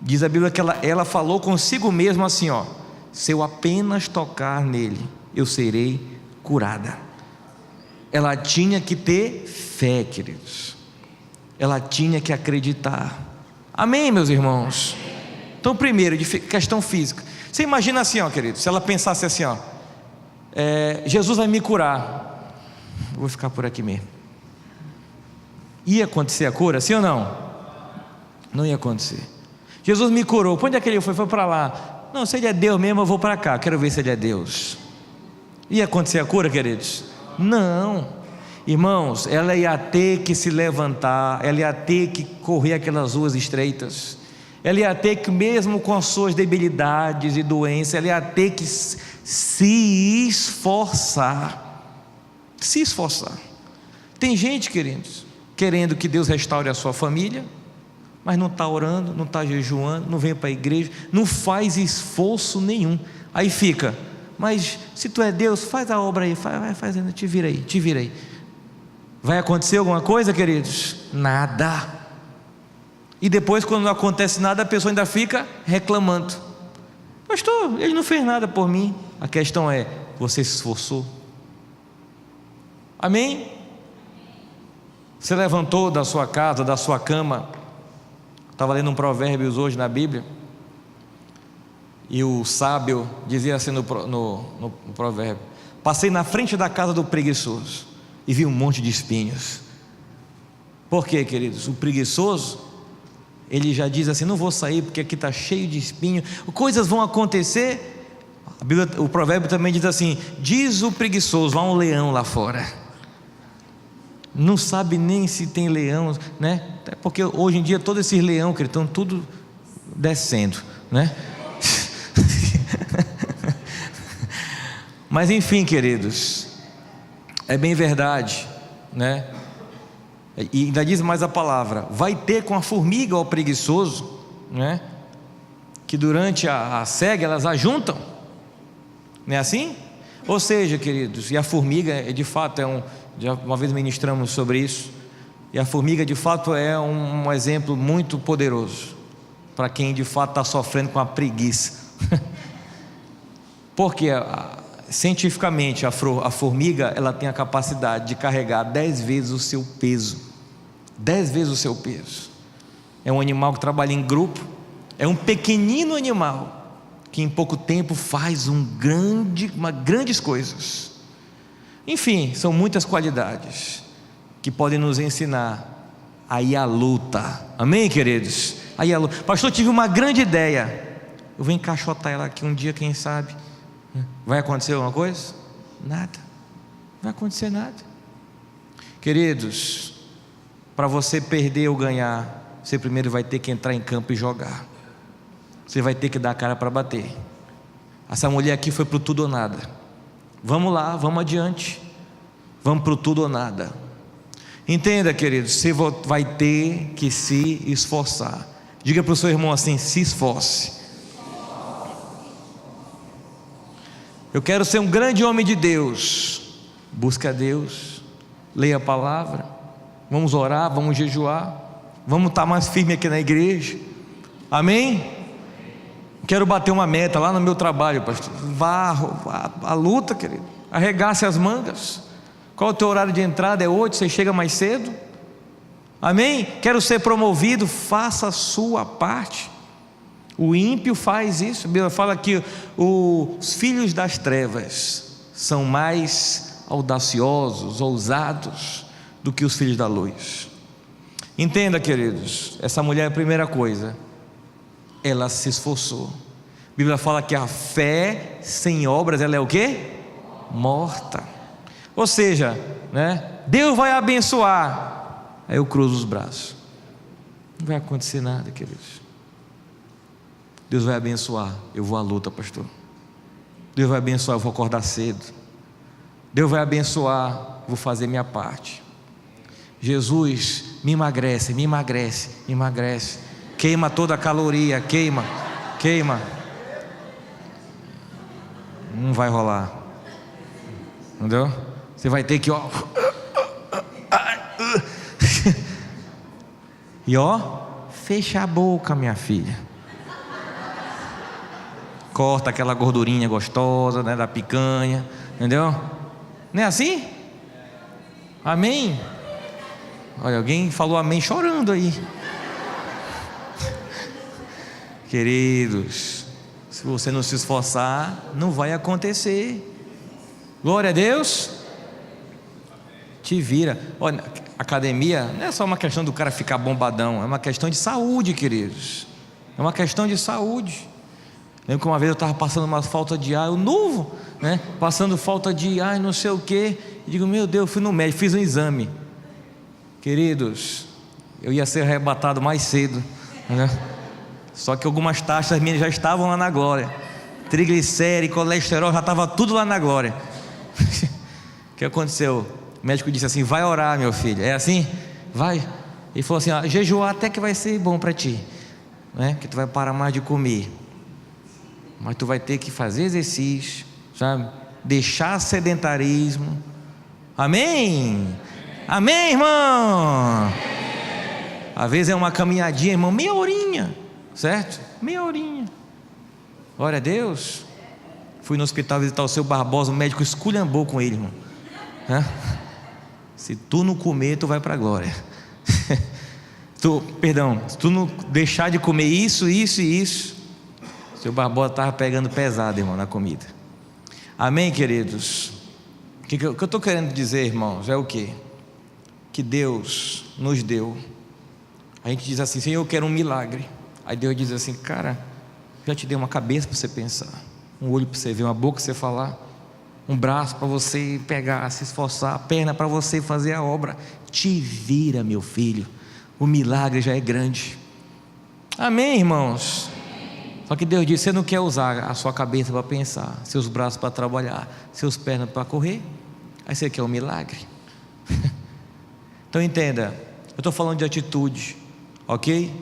Diz a Bíblia que ela falou consigo mesma assim, ó: se eu apenas tocar nele, eu serei curada. Ela tinha que ter fé, queridos. Ela tinha que acreditar. Amém, meus irmãos? Então, primeiro, de questão física. Você imagina assim, ó, querido, se ela pensasse assim, ó: Jesus vai me curar, eu vou ficar por aqui mesmo. Ia acontecer a cura, sim ou não? Não ia acontecer. Jesus me curou, para onde é que ele foi? Foi para lá. Não, se ele é Deus mesmo, eu vou para cá, quero ver se ele é Deus. Ia acontecer a cura, queridos? Não. Irmãos, ela ia ter que se levantar, ela ia ter que correr aquelas ruas estreitas, ela ia ter que, mesmo com as suas debilidades e doenças, ela ia ter que se esforçar. Se esforçar. Tem gente, queridos, querendo que Deus restaure a sua família, mas não está orando, não está jejuando, não vem para a igreja, não faz esforço nenhum. Aí fica: mas se tu é Deus, faz a obra aí, vai fazendo, te vira aí. Vai acontecer alguma coisa, queridos? Nada. E depois, quando não acontece nada, a pessoa ainda fica reclamando: pastor, ele não fez nada por mim. A questão é: você se esforçou? Amém? Você levantou da sua casa, da sua cama. Estava lendo um Provérbios hoje na Bíblia, e o sábio dizia assim no provérbio: passei na frente da casa do preguiçoso. e vi um monte de espinhos. Por quê, queridos? O preguiçoso, ele já diz assim: não vou sair porque aqui está cheio de espinhos, coisas vão acontecer. A Bíblia, o provérbio também diz assim: diz o preguiçoso, há um leão lá fora. Não sabe nem se tem leão, né? Porque hoje em dia todos esses leões que estão tudo descendo, né? Mas enfim, queridos, é bem verdade, né? E ainda diz mais a palavra: vai ter com a formiga ao preguiçoso, né? Que durante a cega elas ajuntam, não é assim? Ou seja, queridos, e a formiga de fato já uma vez ministramos sobre isso, e a formiga de fato é um exemplo muito poderoso para quem de fato está sofrendo com a preguiça. Porque cientificamente a formiga, ela tem a capacidade de carregar 10 vezes o seu peso. 10 vezes o seu peso. É um animal que trabalha em grupo, é um pequenino animal que em pouco tempo faz grandes coisas. Enfim, são muitas qualidades que podem nos ensinar a ir à luta. Amém, queridos? Aí a luta. Pastor, tive uma grande ideia, eu vou encaixotar ela aqui um dia, quem sabe. Vai acontecer alguma coisa? Nada. Não vai acontecer nada. Queridos, para você perder ou ganhar, você primeiro vai ter que entrar em campo e jogar. Você vai ter que dar a cara para bater. Essa mulher aqui foi para o tudo ou nada. Vamos lá, vamos adiante. Vamos para o tudo ou nada. Entenda, queridos, você vai ter que se esforçar. Diga para o seu irmão assim: se esforce. Eu quero ser um grande homem de Deus. Busque a Deus, leia a palavra, vamos orar, vamos jejuar, vamos estar mais firme aqui na igreja. Amém? Quero bater uma meta lá no meu trabalho, pastor. Vá a luta, querido. Arregace as mangas. Qual é o teu horário de entrada? É 8, você chega mais cedo? Amém? Quero ser promovido, faça a sua parte. O ímpio faz isso. A Bíblia fala que os filhos das trevas são mais audaciosos, ousados do que os filhos da luz. Entenda, queridos, essa mulher, a primeira coisa, ela se esforçou. A Bíblia fala que a fé sem obras, ela é o quê? Morta. Ou seja, né? Deus vai abençoar, aí eu cruzo os braços, não vai acontecer nada, queridos. Deus vai abençoar, eu vou à luta, pastor. Deus vai abençoar, eu vou acordar cedo. Deus vai abençoar, vou fazer minha parte. Jesus, me emagrece, me emagrece, me emagrece. Queima toda a caloria, queima. Não vai rolar, entendeu? Você vai ter que, ó, e ó, fecha a boca, minha filha. Corta aquela gordurinha gostosa, né, da picanha, entendeu? Não é assim? Amém? Olha, alguém falou amém chorando aí. Queridos, se você não se esforçar, não vai acontecer. Glória a Deus. Te vira. Olha, academia não é só uma questão do cara ficar bombadão, é uma questão de saúde, queridos. É uma questão de saúde. Lembro que uma vez eu estava passando uma falta de ar, eu novo, né? Passando falta de ar, não sei o que. E digo, meu Deus, fui no médico, fiz um exame. Queridos, eu ia ser arrebatado mais cedo, né? Só que algumas taxas minhas já estavam lá na glória. Triglicérides, colesterol, já estava tudo lá na glória. O que aconteceu? O médico disse assim: vai orar, meu filho. É assim? Vai. Ele falou assim: ó, jejuar até que vai ser bom para ti, né? Que tu vai parar mais de comer. Mas tu vai ter que fazer exercício, sabe? Deixar sedentarismo. Amém? Amém, irmão? Às vezes é uma caminhadinha, irmão, meia horinha, certo? Meia horinha. Glória a Deus. Fui no hospital visitar o seu Barbosa, o médico esculhambou com ele, irmão. Se tu não comer, tu vai para a glória. Se tu não deixar de comer isso, seu Barbosa estava pegando pesado, irmão, na comida. Amém, queridos? O que eu estou querendo dizer, irmãos, é o quê? Que Deus nos deu. A gente diz assim: Senhor, eu quero um milagre. Aí Deus diz assim: cara, já te dei uma cabeça para você pensar, um olho para você ver, uma boca para você falar, um braço para você pegar, se esforçar, a perna para você fazer a obra. Te vira, meu filho, o milagre já é grande. Amém, irmãos? Só que Deus diz: você não quer usar a sua cabeça para pensar, seus braços para trabalhar, seus pernas para correr, aí você quer um milagre? Então entenda, eu estou falando de atitude, ok?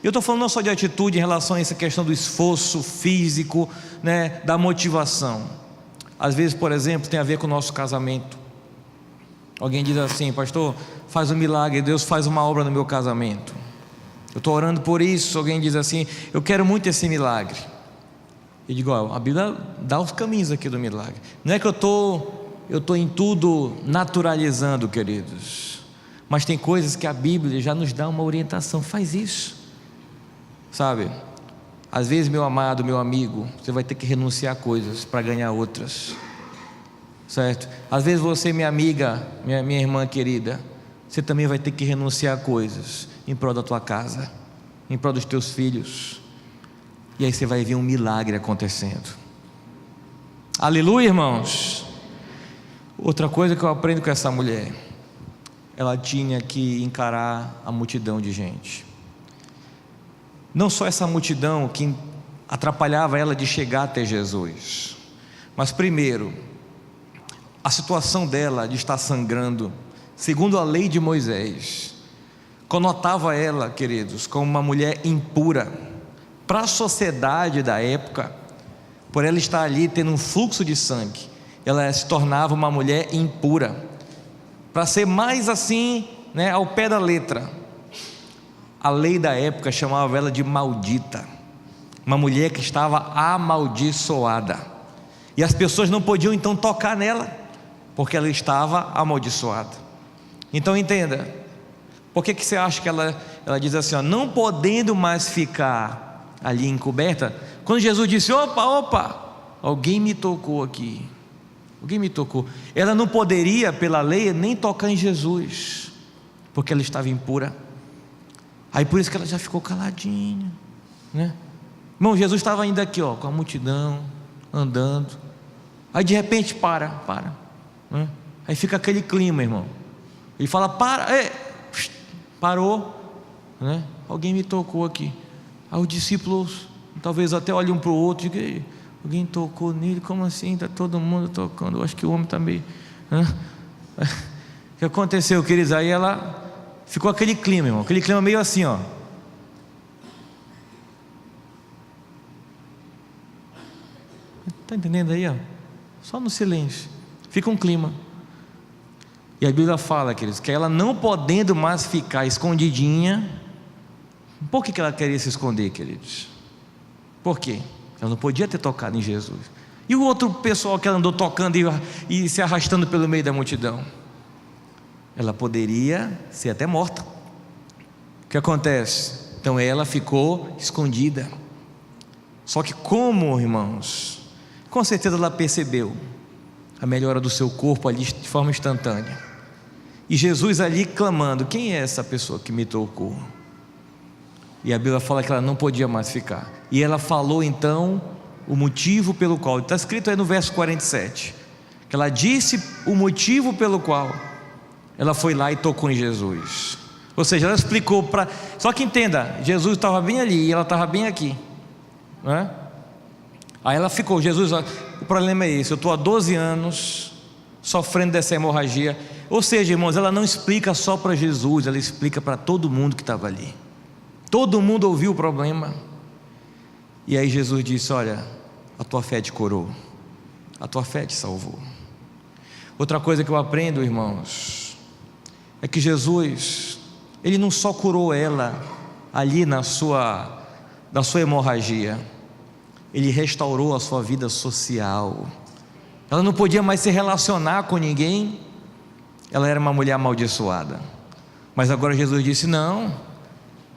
Eu estou falando não só de atitude em relação a essa questão do esforço físico, né, da motivação. Às vezes, por exemplo, tem a ver com o nosso casamento. Alguém diz assim: pastor, faz um milagre, Deus faz uma obra no meu casamento. Eu estou orando por isso. Alguém diz assim: eu quero muito esse milagre. Eu digo: ó, a Bíblia dá os caminhos aqui do milagre. Não é que eu estou em tudo naturalizando, queridos, mas tem coisas que a Bíblia já nos dá uma orientação. Faz isso, sabe? Às vezes, meu amado, meu amigo, você vai ter que renunciar a coisas para ganhar outras, certo? Às vezes você, minha amiga, minha irmã querida, você também vai ter que renunciar a coisas em prol da tua casa, em prol dos teus filhos, e aí você vai ver um milagre acontecendo. Aleluia, irmãos. Outra coisa que eu aprendo com essa mulher: ela tinha que encarar a multidão de gente. Não só essa multidão que atrapalhava ela de chegar até Jesus, mas primeiro, a situação dela de estar sangrando, segundo a lei de Moisés, conotava ela, queridos, como uma mulher impura. Para a sociedade da época, por ela estar ali tendo um fluxo de sangue, ela se tornava uma mulher impura. Para ser mais assim, né, ao pé da letra, a lei da época chamava ela de maldita, uma mulher que estava amaldiçoada, e as pessoas não podiam então tocar nela, porque ela estava amaldiçoada. Então entenda, por que você acha que ela diz assim, ó, não podendo mais ficar ali encoberta? Quando Jesus disse: opa, alguém me tocou aqui, alguém me tocou, ela não poderia pela lei nem tocar em Jesus, porque ela estava impura. Aí por isso que ela já ficou caladinha, né? Irmão, Jesus estava ainda aqui, ó, com a multidão, andando. Aí de repente para, né? Aí fica aquele clima, irmão. Ele fala: parou, né? Alguém me tocou aqui. Aí os discípulos talvez até olhem um para o outro e digam: alguém tocou nele? Como assim? Está todo mundo tocando. Eu acho que o homem está meio, né? O que aconteceu, queridos? Aí ela ficou aquele clima, irmão, aquele clima meio assim, ó. Está entendendo aí, ó? Só no silêncio fica um clima. E a Bíblia fala, queridos, que ela não podendo mais ficar escondidinha. Por que ela queria se esconder, queridos? Por quê? Ela não podia ter tocado em Jesus. E o outro pessoal que ela andou tocando e se arrastando pelo meio da multidão? Ela poderia ser até morta. O que acontece? Então ela ficou escondida. Só que como, irmãos, com certeza ela percebeu a melhora do seu corpo ali de forma instantânea. E Jesus ali clamando: quem é essa pessoa que me tocou? E a Bíblia fala que ela não podia mais ficar. E ela falou então o motivo pelo qual, está escrito aí no verso 47, que ela disse o motivo pelo qual ela foi lá e tocou em Jesus. Ou seja, ela explicou para... Só que entenda, Jesus estava bem ali e ela estava bem aqui, né? Aí ela ficou: Jesus, o problema é esse, eu estou há 12 anos sofrendo dessa hemorragia. Ou seja, irmãos, ela não explica só para Jesus, ela explica para todo mundo que estava ali. Todo mundo ouviu o problema. E aí Jesus disse: olha, a tua fé te curou, a tua fé te salvou. Outra coisa que eu aprendo, irmãos, é que Jesus, Ele não só curou ela ali da sua hemorragia, Ele restaurou a sua vida social. Ela não podia mais se relacionar com ninguém, ela era uma mulher amaldiçoada. Mas agora Jesus disse: não,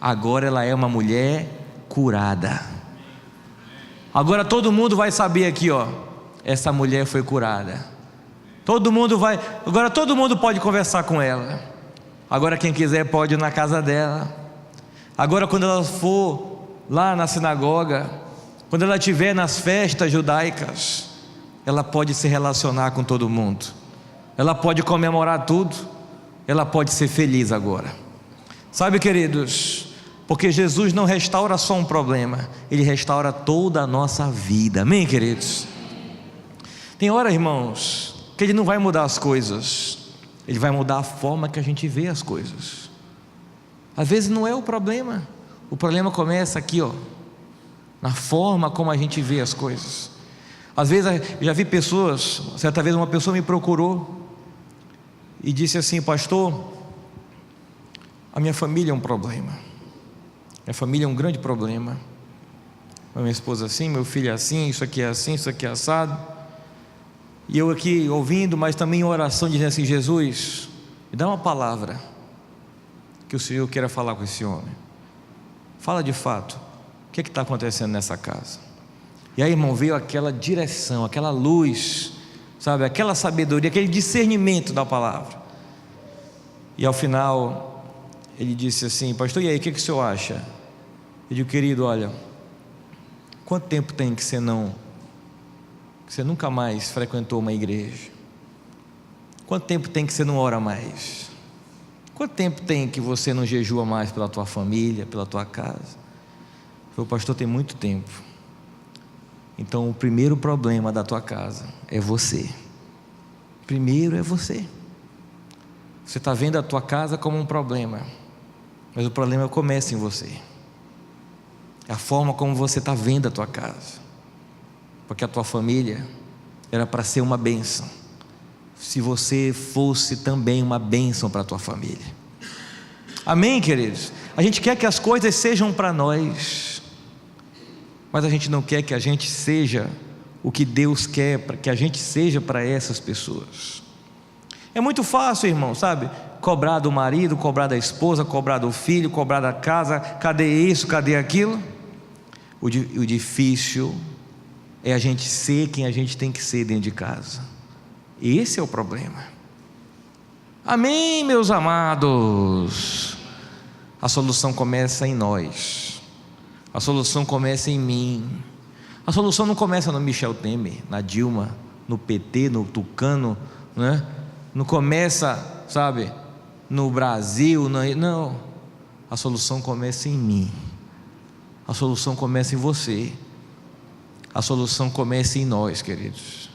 agora ela é uma mulher curada. Agora todo mundo vai saber aqui, ó, essa mulher foi curada. Todo mundo vai, agora todo mundo pode conversar com ela. Agora quem quiser pode ir na casa dela. Agora quando ela for lá na sinagoga, quando ela estiver nas festas judaicas, ela pode se relacionar com todo mundo. Ela pode comemorar tudo. Ela pode ser feliz agora. Sabe, queridos, porque Jesus não restaura só um problema, Ele restaura toda a nossa vida. Amém, queridos? Tem hora, irmãos, que Ele não vai mudar as coisas, Ele vai mudar a forma que a gente vê as coisas. Às vezes não é o problema começa aqui, ó, na forma como a gente vê as coisas. Às vezes, eu já vi pessoas, certa vez uma pessoa me procurou e disse assim: pastor, a minha família é um problema, minha família é um grande problema, a minha esposa assim, meu filho é assim, isso aqui é assim, isso aqui é assado. E eu aqui ouvindo, mas também em oração, dizendo assim: Jesus, me dá uma palavra que o Senhor queira falar com esse homem. Fala de fato, o que está acontecendo nessa casa? E aí, irmão, veio aquela direção, aquela luz, sabe, aquela sabedoria, aquele discernimento da palavra. E ao final ele disse assim: pastor, e aí, o que o senhor acha? Eu digo: querido, olha, quanto tempo tem que você nunca mais frequentou uma igreja? Quanto tempo tem que você não ora mais? Quanto tempo tem que você não jejua mais pela tua família, pela tua casa? Eu falei: pastor, tem muito tempo. Então o primeiro problema da tua casa é você. Primeiro é você. Você está vendo a tua casa como um problema, mas o problema começa em você. É a forma como você está vendo a tua casa. Porque a tua família era para ser uma bênção, se você fosse também uma bênção para a tua família. Amém, queridos? A gente quer que as coisas sejam para nós, mas a gente não quer que a gente seja o que Deus quer para que a gente seja para essas pessoas. É muito fácil, irmão, sabe? Cobrar do marido, cobrar da esposa, cobrar do filho, cobrar da casa. Cadê isso, cadê aquilo? O difícil é a gente ser quem a gente tem que ser dentro de casa. Esse é o problema. Amém, meus amados? A solução começa em nós. A solução começa em mim. A solução não começa no Michel Temer, na Dilma, no PT, no Tucano, né? Não começa, sabe, no Brasil, não. A solução começa em mim. A solução começa em você. A solução começa em nós, queridos.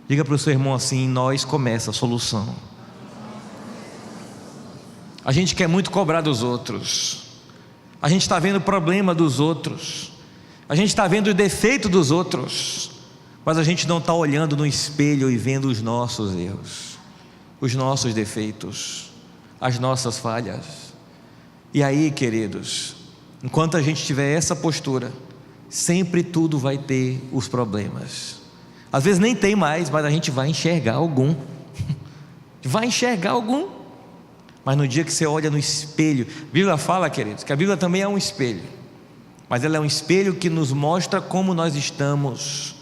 Diga para o seu irmão assim: em nós começa a solução. A gente quer muito cobrar dos outros. A gente está vendo o problema dos outros. A gente está vendo o defeito dos outros. Mas a gente não está olhando no espelho e vendo os nossos erros, os nossos defeitos, as nossas falhas. E aí, queridos, enquanto a gente tiver essa postura, sempre tudo vai ter os problemas. Às vezes nem tem mais, mas a gente vai enxergar algum. Vai enxergar algum. Mas no dia que você olha no espelho, a Bíblia fala, queridos, que a Bíblia também é um espelho, mas ela é um espelho que nos mostra como nós estamos,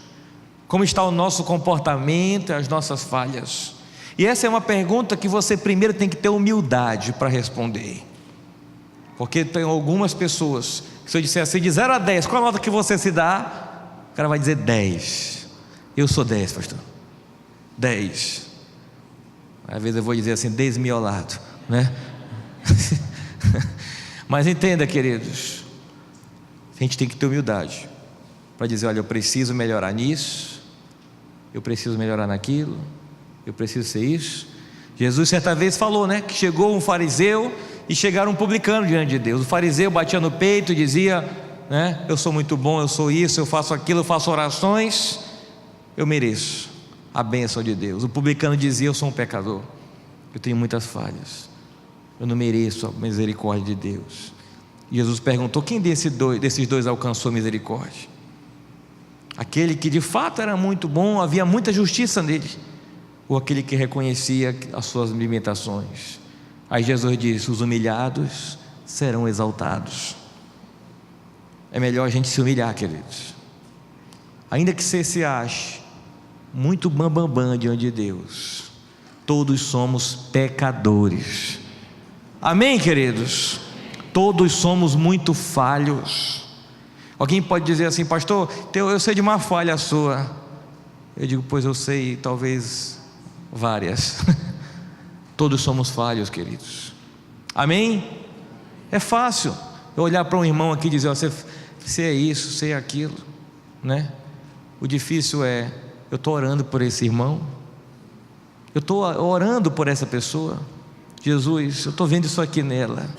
como está o nosso comportamento, as nossas falhas. E essa é uma pergunta que você primeiro tem que ter humildade para responder. Porque tem algumas pessoas que, se eu disser assim, de 0 a 10, qual a nota que você se dá? O cara vai dizer 10. Eu sou 10, pastor. 10. Às vezes eu vou dizer assim, desmiolado, né? Mas entenda, queridos, a gente tem que ter humildade para dizer: olha, eu preciso melhorar nisso, eu preciso melhorar naquilo, eu preciso ser isso. Jesus certa vez falou, né, que chegou um fariseu e chegaram um publicano diante de Deus. O fariseu batia no peito e dizia, né, eu sou muito bom, eu sou isso, eu faço aquilo, eu faço orações, eu mereço a bênção de Deus. O publicano dizia: eu sou um pecador, eu tenho muitas falhas, eu não mereço a misericórdia de Deus. E Jesus perguntou: quem desses dois alcançou misericórdia? Aquele que de fato era muito bom, havia muita justiça nele, ou aquele que reconhecia as suas limitações? Aí Jesus disse: os humilhados serão exaltados. É melhor a gente se humilhar, queridos. Ainda que você se ache muito bambambam diante de Deus, todos somos pecadores. Amém, queridos? Todos somos muito falhos. Alguém pode dizer assim: pastor, eu sei de uma falha sua. Eu digo: pois eu sei, talvez várias. Todos somos falhos, queridos. Amém? É fácil eu olhar para um irmão aqui e dizer: você é isso, você é aquilo, né? O difícil é, eu estou orando por esse irmão, eu estou orando por essa pessoa. Jesus, eu estou vendo isso aqui nela.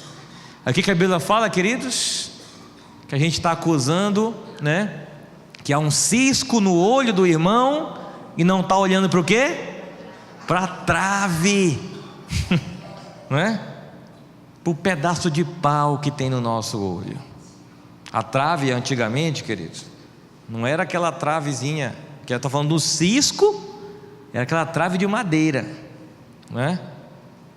Aqui que a Bíblia fala, queridos, que a gente está acusando, né? Que há um cisco no olho do irmão e não está olhando para o quê? Para a trave, não é? Para o pedaço de pau que tem no nosso olho. A trave antigamente, queridos, não era aquela travezinha, que eu estou falando do cisco, era aquela trave de madeira, não é?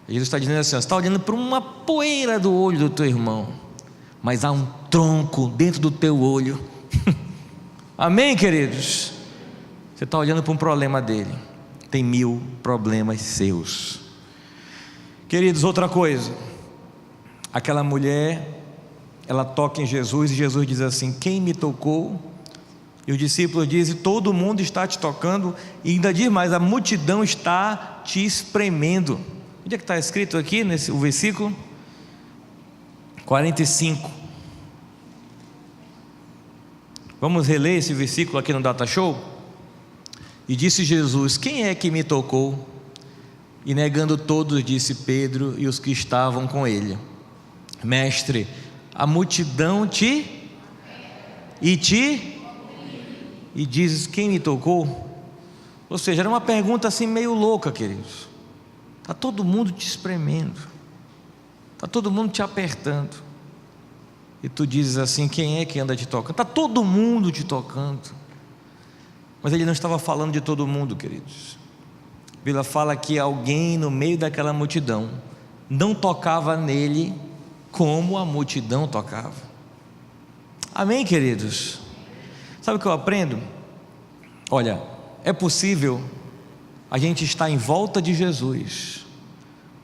Jesus está dizendo assim: você está olhando para uma poeira do olho do teu irmão, mas há um tronco dentro do teu olho. Amém, queridos? Você está olhando para um problema dele, tem 1000 problemas seus. Queridos, outra coisa, aquela mulher, ela toca em Jesus e Jesus diz assim: quem me tocou? E os discípulos dizem: todo mundo está te tocando. E ainda diz mais: a multidão está te espremendo. Onde é que está escrito aqui, o versículo 45? Vamos reler esse versículo aqui no Data Show? E disse Jesus: quem é que me tocou? E negando todos, disse Pedro e os que estavam com ele: mestre, a multidão e dizes: quem me tocou? Ou seja, era uma pergunta assim meio louca, queridos. Está todo mundo te espremendo, está todo mundo te apertando, e tu dizes assim: quem é que anda te tocando? Está todo mundo te tocando. Mas ele não estava falando de todo mundo, queridos. A Bíblia fala que alguém no meio daquela multidão não tocava nele como a multidão tocava. Amém, queridos? Sabe o que eu aprendo? Olha, é possível a gente estar em volta de Jesus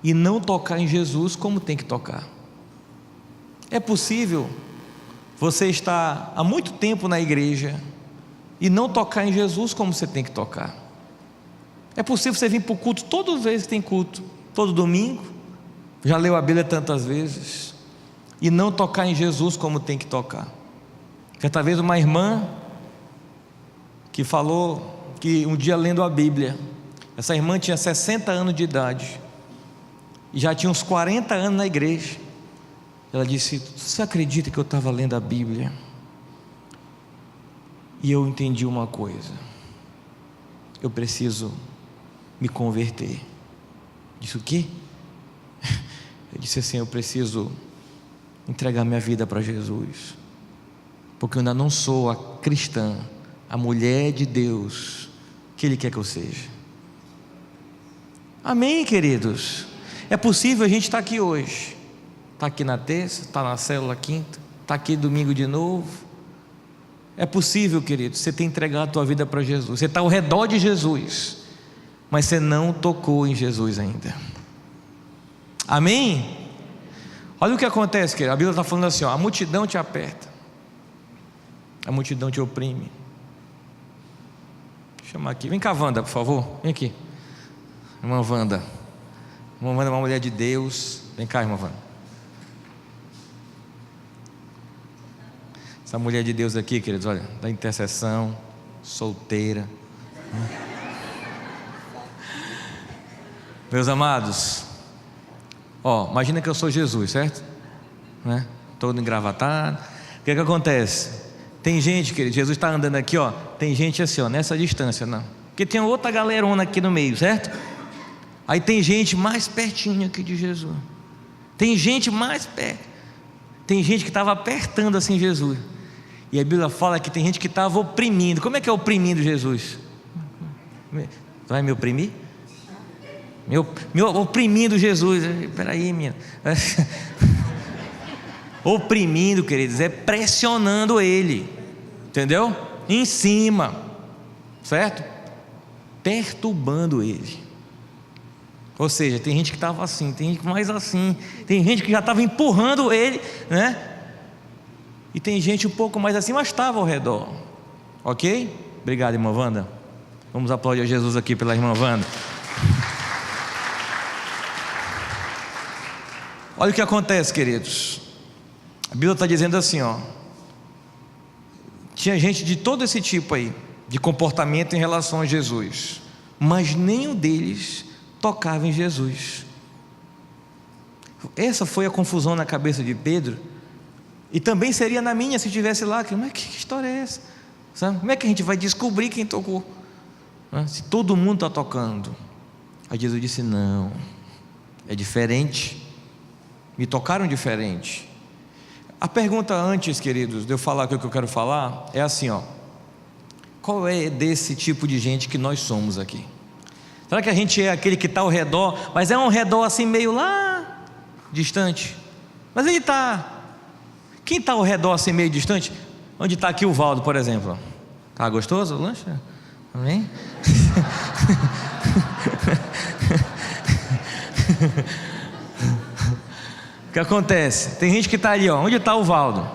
e não tocar em Jesus como tem que tocar. É possível você estar há muito tempo na igreja e não tocar em Jesus como você tem que tocar. É possível você vir para o culto todas as vezes que tem culto, todo domingo, já leu a Bíblia tantas vezes, e não tocar em Jesus como tem que tocar. Certa vez uma irmã que falou que um dia lendo a Bíblia, essa irmã tinha 60 anos de idade e já tinha uns 40 anos na igreja. Ela disse: você acredita que eu estava lendo a Bíblia e eu entendi uma coisa: eu preciso me converter. Disse: o quê? Eu disse assim: eu preciso entregar minha vida para Jesus, porque eu ainda não sou a cristã, a mulher de Deus que Ele quer que eu seja. Amém, queridos? É possível a gente estar aqui hoje, está aqui na terça, está na célula quinta, está aqui domingo de novo. É possível, querido, você ter entregado a tua vida para Jesus, você está ao redor de Jesus, mas você não tocou em Jesus ainda. Amém? Olha o que acontece, querido. A Bíblia está falando assim, ó: a multidão te aperta, a multidão te oprime. Vou chamar aqui, vem cá, Wanda, por favor, vem aqui. Irmã Wanda, irmã Wanda é uma mulher de Deus. Vem cá, irmã Wanda. Essa mulher de Deus aqui, queridos, olha, da intercessão, solteira. Meus amados, ó, imagina que eu sou Jesus, certo? Né? Todo engravatado. O que acontece? Tem gente, querido, Jesus está andando aqui, ó, tem gente assim, ó, nessa distância, não, porque tem outra galerona aqui no meio, certo? Aí tem gente mais pertinho aqui de Jesus, tem gente mais perto, tem gente que estava apertando assim Jesus, e a Bíblia fala que tem gente que estava oprimindo. Como é que é oprimindo Jesus? Vai me oprimir? Me oprimindo Jesus. Peraí, minha. Oprimindo, queridos, é pressionando ele, entendeu? Em cima, certo? Perturbando ele. Ou seja, tem gente que estava assim, tem gente mais assim, tem gente que já estava empurrando ele, né? E tem gente um pouco mais assim, mas estava ao redor. Ok? Obrigado, irmã Wanda. Vamos aplaudir a Jesus aqui pela irmã Wanda. Olha o que acontece, queridos. A Bíblia está dizendo assim, ó. Tinha gente de todo esse tipo aí, de comportamento em relação a Jesus, mas nenhum deles tocava em Jesus. Essa foi a confusão na cabeça de Pedro, e também seria na minha se estivesse lá. Mas que história é essa? Sabe? Como é que a gente vai descobrir quem tocou? Se todo mundo está tocando. Aí Jesus disse: não, é diferente, me tocaram diferente. A pergunta antes, queridos, de eu falar o que eu quero falar, é assim, ó: qual é desse tipo de gente que nós somos aqui? Será que a gente é aquele que está ao redor, mas é um redor assim meio lá distante? Mas ele está. Quem está ao redor assim meio distante? Onde está aqui o Valdo, por exemplo? Está gostoso o lanche? Amém? O que acontece? Tem gente que está ali, ó. Onde está o Valdo?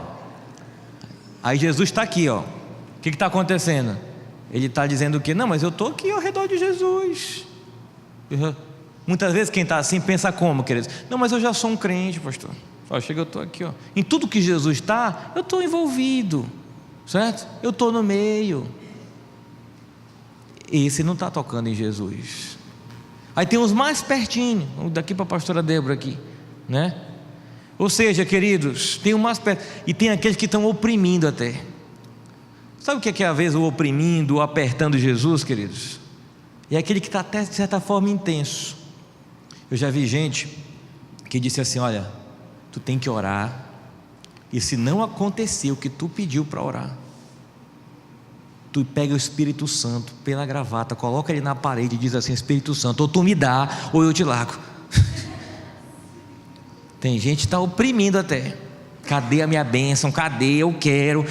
Aí Jesus está aqui, ó. O que está acontecendo? Ele está dizendo o quê? Não, mas eu estou aqui ao redor de Jesus. Muitas vezes quem está assim pensa como, queridos? Não, mas eu já sou um crente, pastor. Chega, eu estou aqui, ó. Em tudo que Jesus está, eu estou envolvido, certo? Eu estou no meio. Esse não está tocando em Jesus. Aí tem os mais pertinho, daqui para a pastora Débora aqui, né? Ou seja, queridos, tem o mais perto, e tem aqueles que estão oprimindo até. Sabe o que é às vezes o oprimindo, o apertando Jesus, queridos? É aquele que está até de certa forma intenso. Eu já vi gente que disse assim: olha, tu tem que orar, e se não acontecer o que tu pediu para orar, tu pega o Espírito Santo pela gravata, coloca ele na parede e diz assim: Espírito Santo, ou tu me dá, ou eu te largo. Tem gente que está oprimindo até. Cadê a minha bênção? Cadê? Eu quero,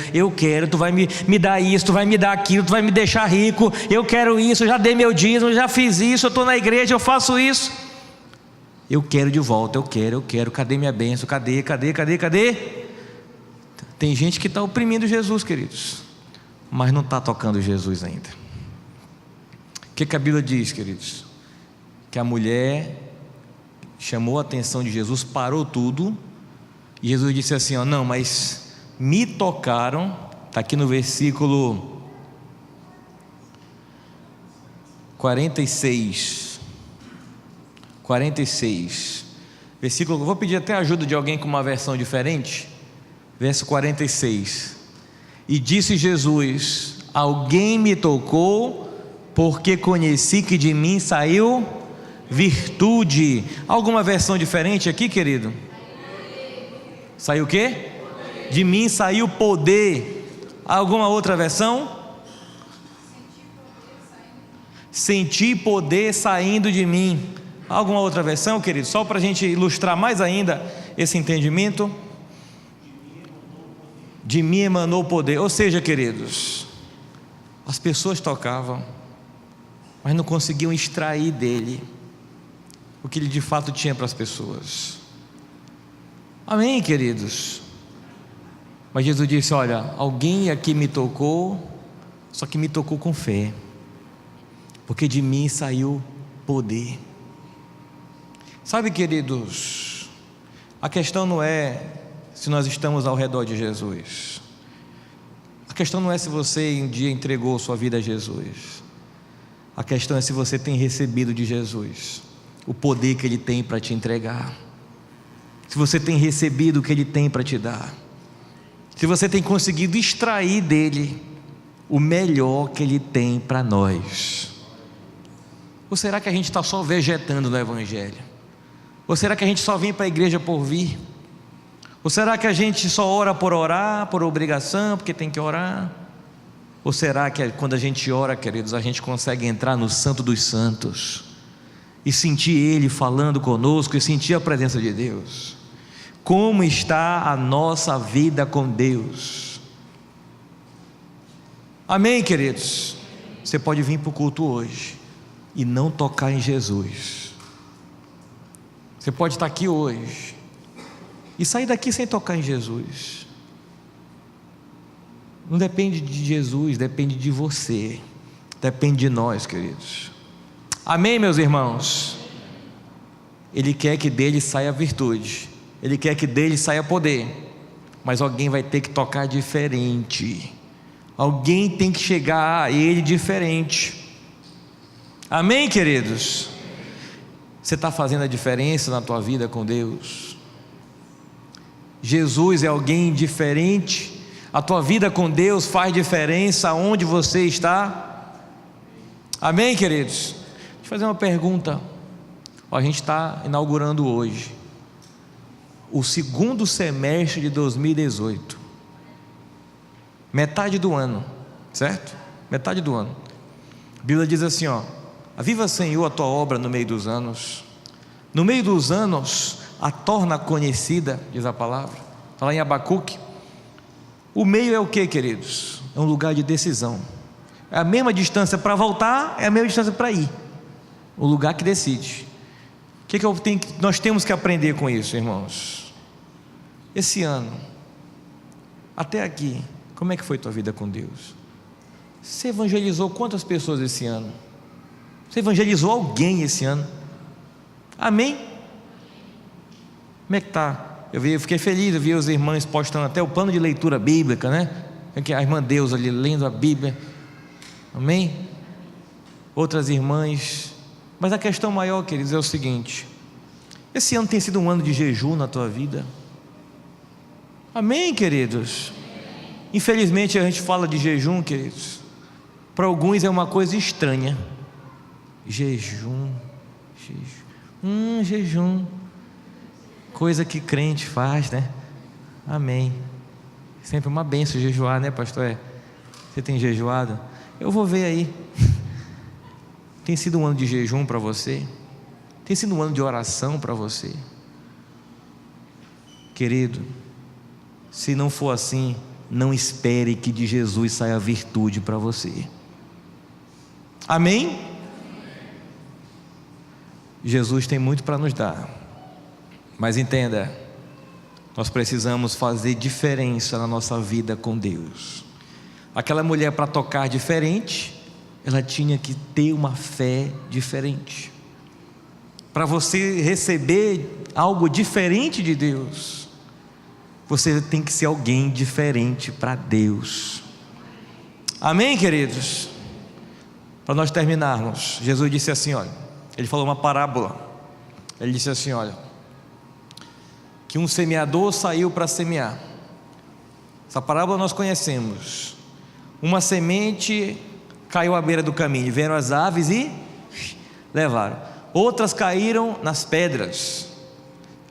tu vai me dar isso, tu vai me dar aquilo, tu vai me deixar rico, eu quero isso, eu já dei meu dízimo, eu já fiz isso, eu estou na igreja, eu faço isso, eu quero de volta, eu quero, cadê minha bênção? Cadê? Tem gente que está oprimindo Jesus, queridos, mas não está tocando Jesus ainda. O que a Bíblia diz, queridos? Que a mulher chamou a atenção de Jesus, parou tudo, e Jesus disse assim, ó: não, mas me tocaram. Está aqui no versículo 46, versículo, vou pedir até a ajuda de alguém com uma versão diferente, verso 46, e disse Jesus: alguém me tocou, porque conheci que de mim saiu virtude. Alguma versão diferente aqui, querido? Saiu o quê? De mim saiu poder. Alguma outra versão? Senti poder saindo de mim. Alguma outra versão, querido? Só para a gente ilustrar mais ainda esse entendimento. De mim emanou poder. Ou seja, queridos, as pessoas tocavam, mas não conseguiam extrair dele o que ele de fato tinha para as pessoas. Amém, queridos? Mas Jesus disse: olha, alguém aqui me tocou, só que me tocou com fé, porque de mim saiu poder. Sabe, queridos, a questão não é se nós estamos ao redor de Jesus. A questão não é se você um dia entregou sua vida a Jesus. A questão é se você tem recebido de Jesus o poder que Ele tem para te entregar, se você tem recebido o que Ele tem para te dar, se você tem conseguido extrair dele o melhor que Ele tem para nós. Ou será que a gente está só vegetando no Evangelho? Ou será que a gente só vem para a igreja por vir? Ou será que a gente só ora, por obrigação, porque tem que orar? Ou será que quando a gente ora, queridos, a gente consegue entrar no Santo dos Santos e sentir Ele falando conosco, e sentir a presença de Deus? Como está a nossa vida com Deus? Amém, queridos? Você pode vir para o culto hoje e não tocar em Jesus, Você pode estar aqui hoje e sair daqui sem tocar em Jesus. Não depende de Jesus, depende de você, depende de nós, queridos. Amém, meus irmãos? Ele quer que dele saia virtude, Ele quer que dele saia poder, mas alguém vai ter que tocar diferente, alguém tem que chegar a Ele diferente. Amém, queridos? Você está fazendo a diferença na tua vida com Deus? Jesus é alguém diferente? A tua vida com Deus faz diferença aonde você está? Amém, queridos? Deixa eu fazer uma pergunta. A gente está inaugurando hoje o segundo semestre de 2018, metade do ano, certo? Metade do ano. A Bíblia diz assim, aviva, Senhor, a tua obra no meio dos anos. No meio dos anos a torna conhecida, diz a palavra. Está lá em Abacuque. O meio é o que, queridos? É um lugar de decisão. É a mesma distância para voltar, é a mesma distância para ir. O lugar que decide. O que nós temos que aprender com isso, irmãos? Esse ano, até aqui, como é que foi tua vida com Deus? Você evangelizou quantas pessoas esse ano? Você evangelizou alguém esse ano? Amém? Como é que está? Eu fiquei feliz, eu vi os irmãos postando até o plano de leitura bíblica, né? A irmã Deus ali lendo a Bíblia. Amém? Outras irmãs. Mas a questão maior, queridos, é o seguinte: esse ano tem sido um ano de jejum na tua vida? Amém, queridos? Infelizmente a gente fala de jejum, queridos, para alguns é uma coisa estranha. Jejum. Jejum, coisa que crente faz, né? Amém. Sempre uma bênção jejuar, né, pastor? Você tem jejuado? Eu vou ver aí. Tem sido um ano de jejum para você? Tem sido um ano de oração para você? Querido, se não for assim, não espere que de Jesus saia virtude para você. Amém? Jesus tem muito para nos dar, mas entenda, nós precisamos fazer diferença na nossa vida com Deus. Aquela mulher, para tocar diferente, ela tinha que ter uma fé diferente. Para você receber algo diferente de Deus, você tem que ser alguém diferente para Deus. Amém, queridos? Para nós terminarmos, Jesus disse assim, olha, Ele falou uma parábola. Ele disse assim, olha, que um semeador saiu para semear. Essa parábola nós conhecemos. Uma semente caiu à beira do caminho, vieram as aves e levaram. Outras caíram nas pedras.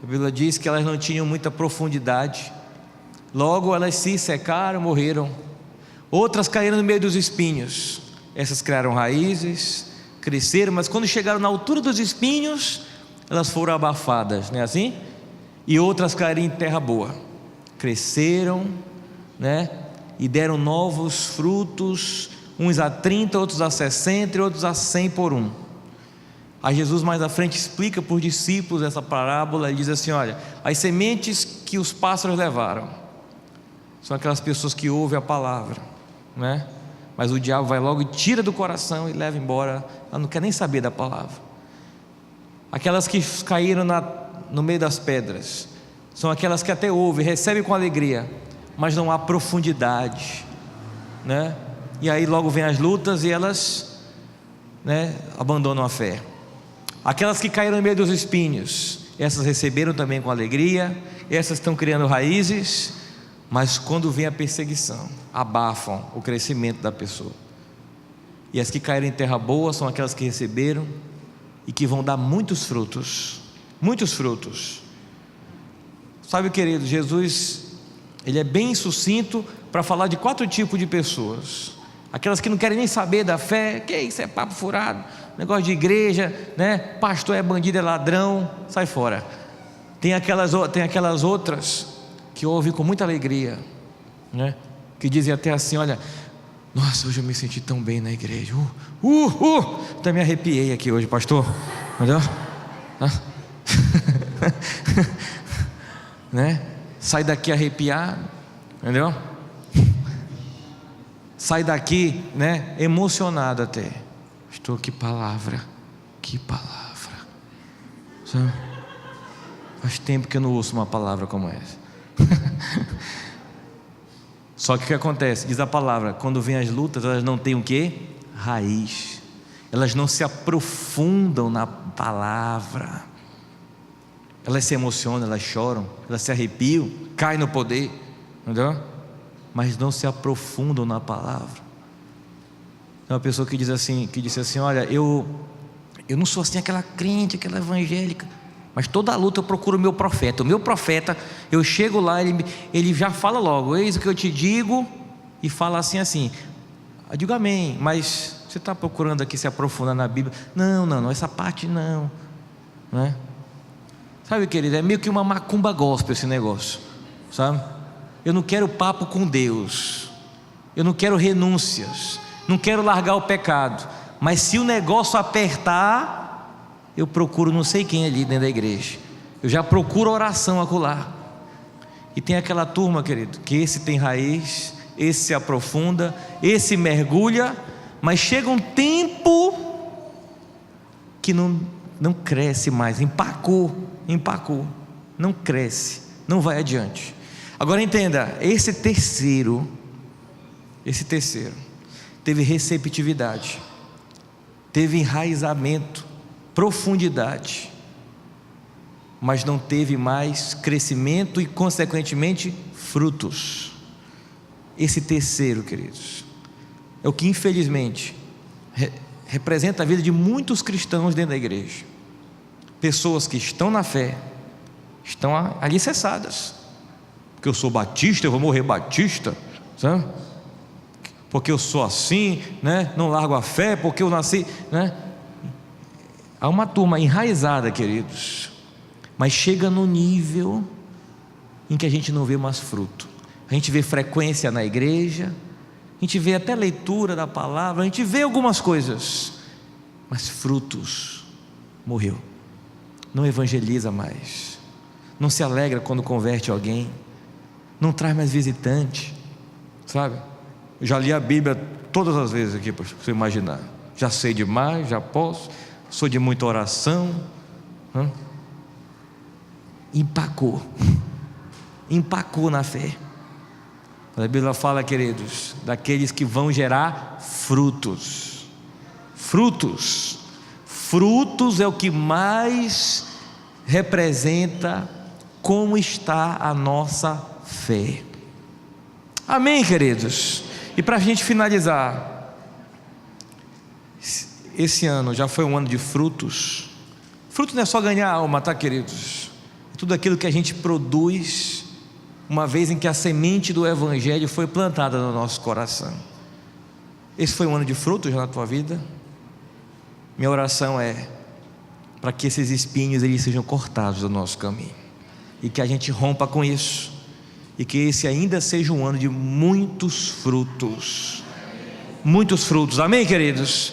A Bíblia diz que elas não tinham muita profundidade, logo elas se secaram, morreram. Outras caíram no meio dos espinhos. Essas criaram raízes, cresceram, mas quando chegaram na altura dos espinhos, elas foram abafadas, não é assim? E outras caíram em terra boa, cresceram, né? E deram novos frutos, uns a 30, outros a 60 e outros a 100 por um. Aí Jesus mais à frente explica para os discípulos essa parábola. Ele diz assim, olha, as sementes que os pássaros levaram são aquelas pessoas que ouvem a palavra, né? Mas o diabo vai logo e tira do coração e leva embora. Ela não quer nem saber da palavra. Aquelas que caíram no meio das pedras são aquelas que até ouvem, recebem com alegria, mas não há profundidade, né? E aí logo vem as lutas e elas, né, abandonam a fé. Aquelas que caíram no meio dos espinhos, essas receberam também com alegria, essas estão criando raízes, mas quando vem a perseguição, abafam o crescimento da pessoa. E as que caíram em terra boa são aquelas que receberam e que vão dar muitos frutos. Muitos frutos. Sabe, querido, Jesus, Ele é bem sucinto para falar de 4 tipos de pessoas. Aquelas que não querem nem saber da fé. Que isso, é papo furado, negócio de igreja, né? Pastor é bandido, é ladrão, sai fora. Tem aquelas outras que ouvem com muita alegria, né? Que dizem até assim, olha, nossa, hoje eu me senti tão bem na igreja. Até me arrepiei aqui hoje, pastor. Entendeu? Né? Sai daqui arrepiado, entendeu? Sai daqui, né, emocionado até. Estou, que palavra, sabe? Faz tempo que eu não ouço uma palavra como essa. Só que o que acontece? Diz a palavra, quando vem as lutas, elas não têm o quê? Raiz. Elas não se aprofundam na palavra. Elas se emocionam, elas choram, elas se arrepiam, caem no poder, entendeu? Mas não se aprofundam na palavra. Tem uma pessoa que disse assim, olha, eu não sou assim aquela crente, aquela evangélica, mas toda a luta eu procuro o meu profeta, eu chego lá, ele já fala logo, eis o que eu te digo, e fala assim, eu digo amém, mas você está procurando aqui se aprofundar na Bíblia? Não, essa parte não, né? Sabe, querido, é meio que uma macumba gospel esse negócio, sabe? Eu não quero papo com Deus, eu não quero renúncias, não quero largar o pecado, mas se o negócio apertar, eu procuro não sei quem ali dentro da igreja, eu já procuro oração acolá. E tem aquela turma, querido, que esse tem raiz, esse se aprofunda, esse mergulha, mas chega um tempo que não cresce mais, empacou, não cresce, não vai adiante. Agora entenda, esse terceiro teve receptividade, teve enraizamento, profundidade, mas não teve mais crescimento e consequentemente frutos. Esse terceiro, queridos, é o que infelizmente representa a vida de muitos cristãos dentro da igreja. Pessoas que estão na fé, estão alicerçadas, porque eu sou batista, eu vou morrer batista, sabe? Porque eu sou assim, né? Não largo a fé, porque eu nasci, né? Há uma turma enraizada, queridos, mas chega no nível em que a gente não vê mais fruto. A gente vê frequência na igreja, a gente vê até leitura da palavra, a gente vê algumas coisas, mas frutos, morreu. Não evangeliza mais, não se alegra quando converte alguém, não traz mais visitante, sabe? Eu já li a Bíblia todas as vezes aqui, para você imaginar, já sei demais, já posso, sou de muita oração, empacou na fé. A Bíblia fala, queridos, daqueles que vão gerar frutos. Frutos é o que mais representa como está a nossa fé. Amém, queridos? E para a gente finalizar, esse ano já foi um ano de frutos. Fruto não é só ganhar alma, tá, queridos? É tudo aquilo que a gente produz uma vez em que a semente do Evangelho foi plantada no nosso coração. Esse foi um ano de frutos na tua vida. Minha oração é para que esses espinhos eles sejam cortados do nosso caminho, e que a gente rompa com isso, e que esse ainda seja um ano de muitos frutos. Amém, queridos?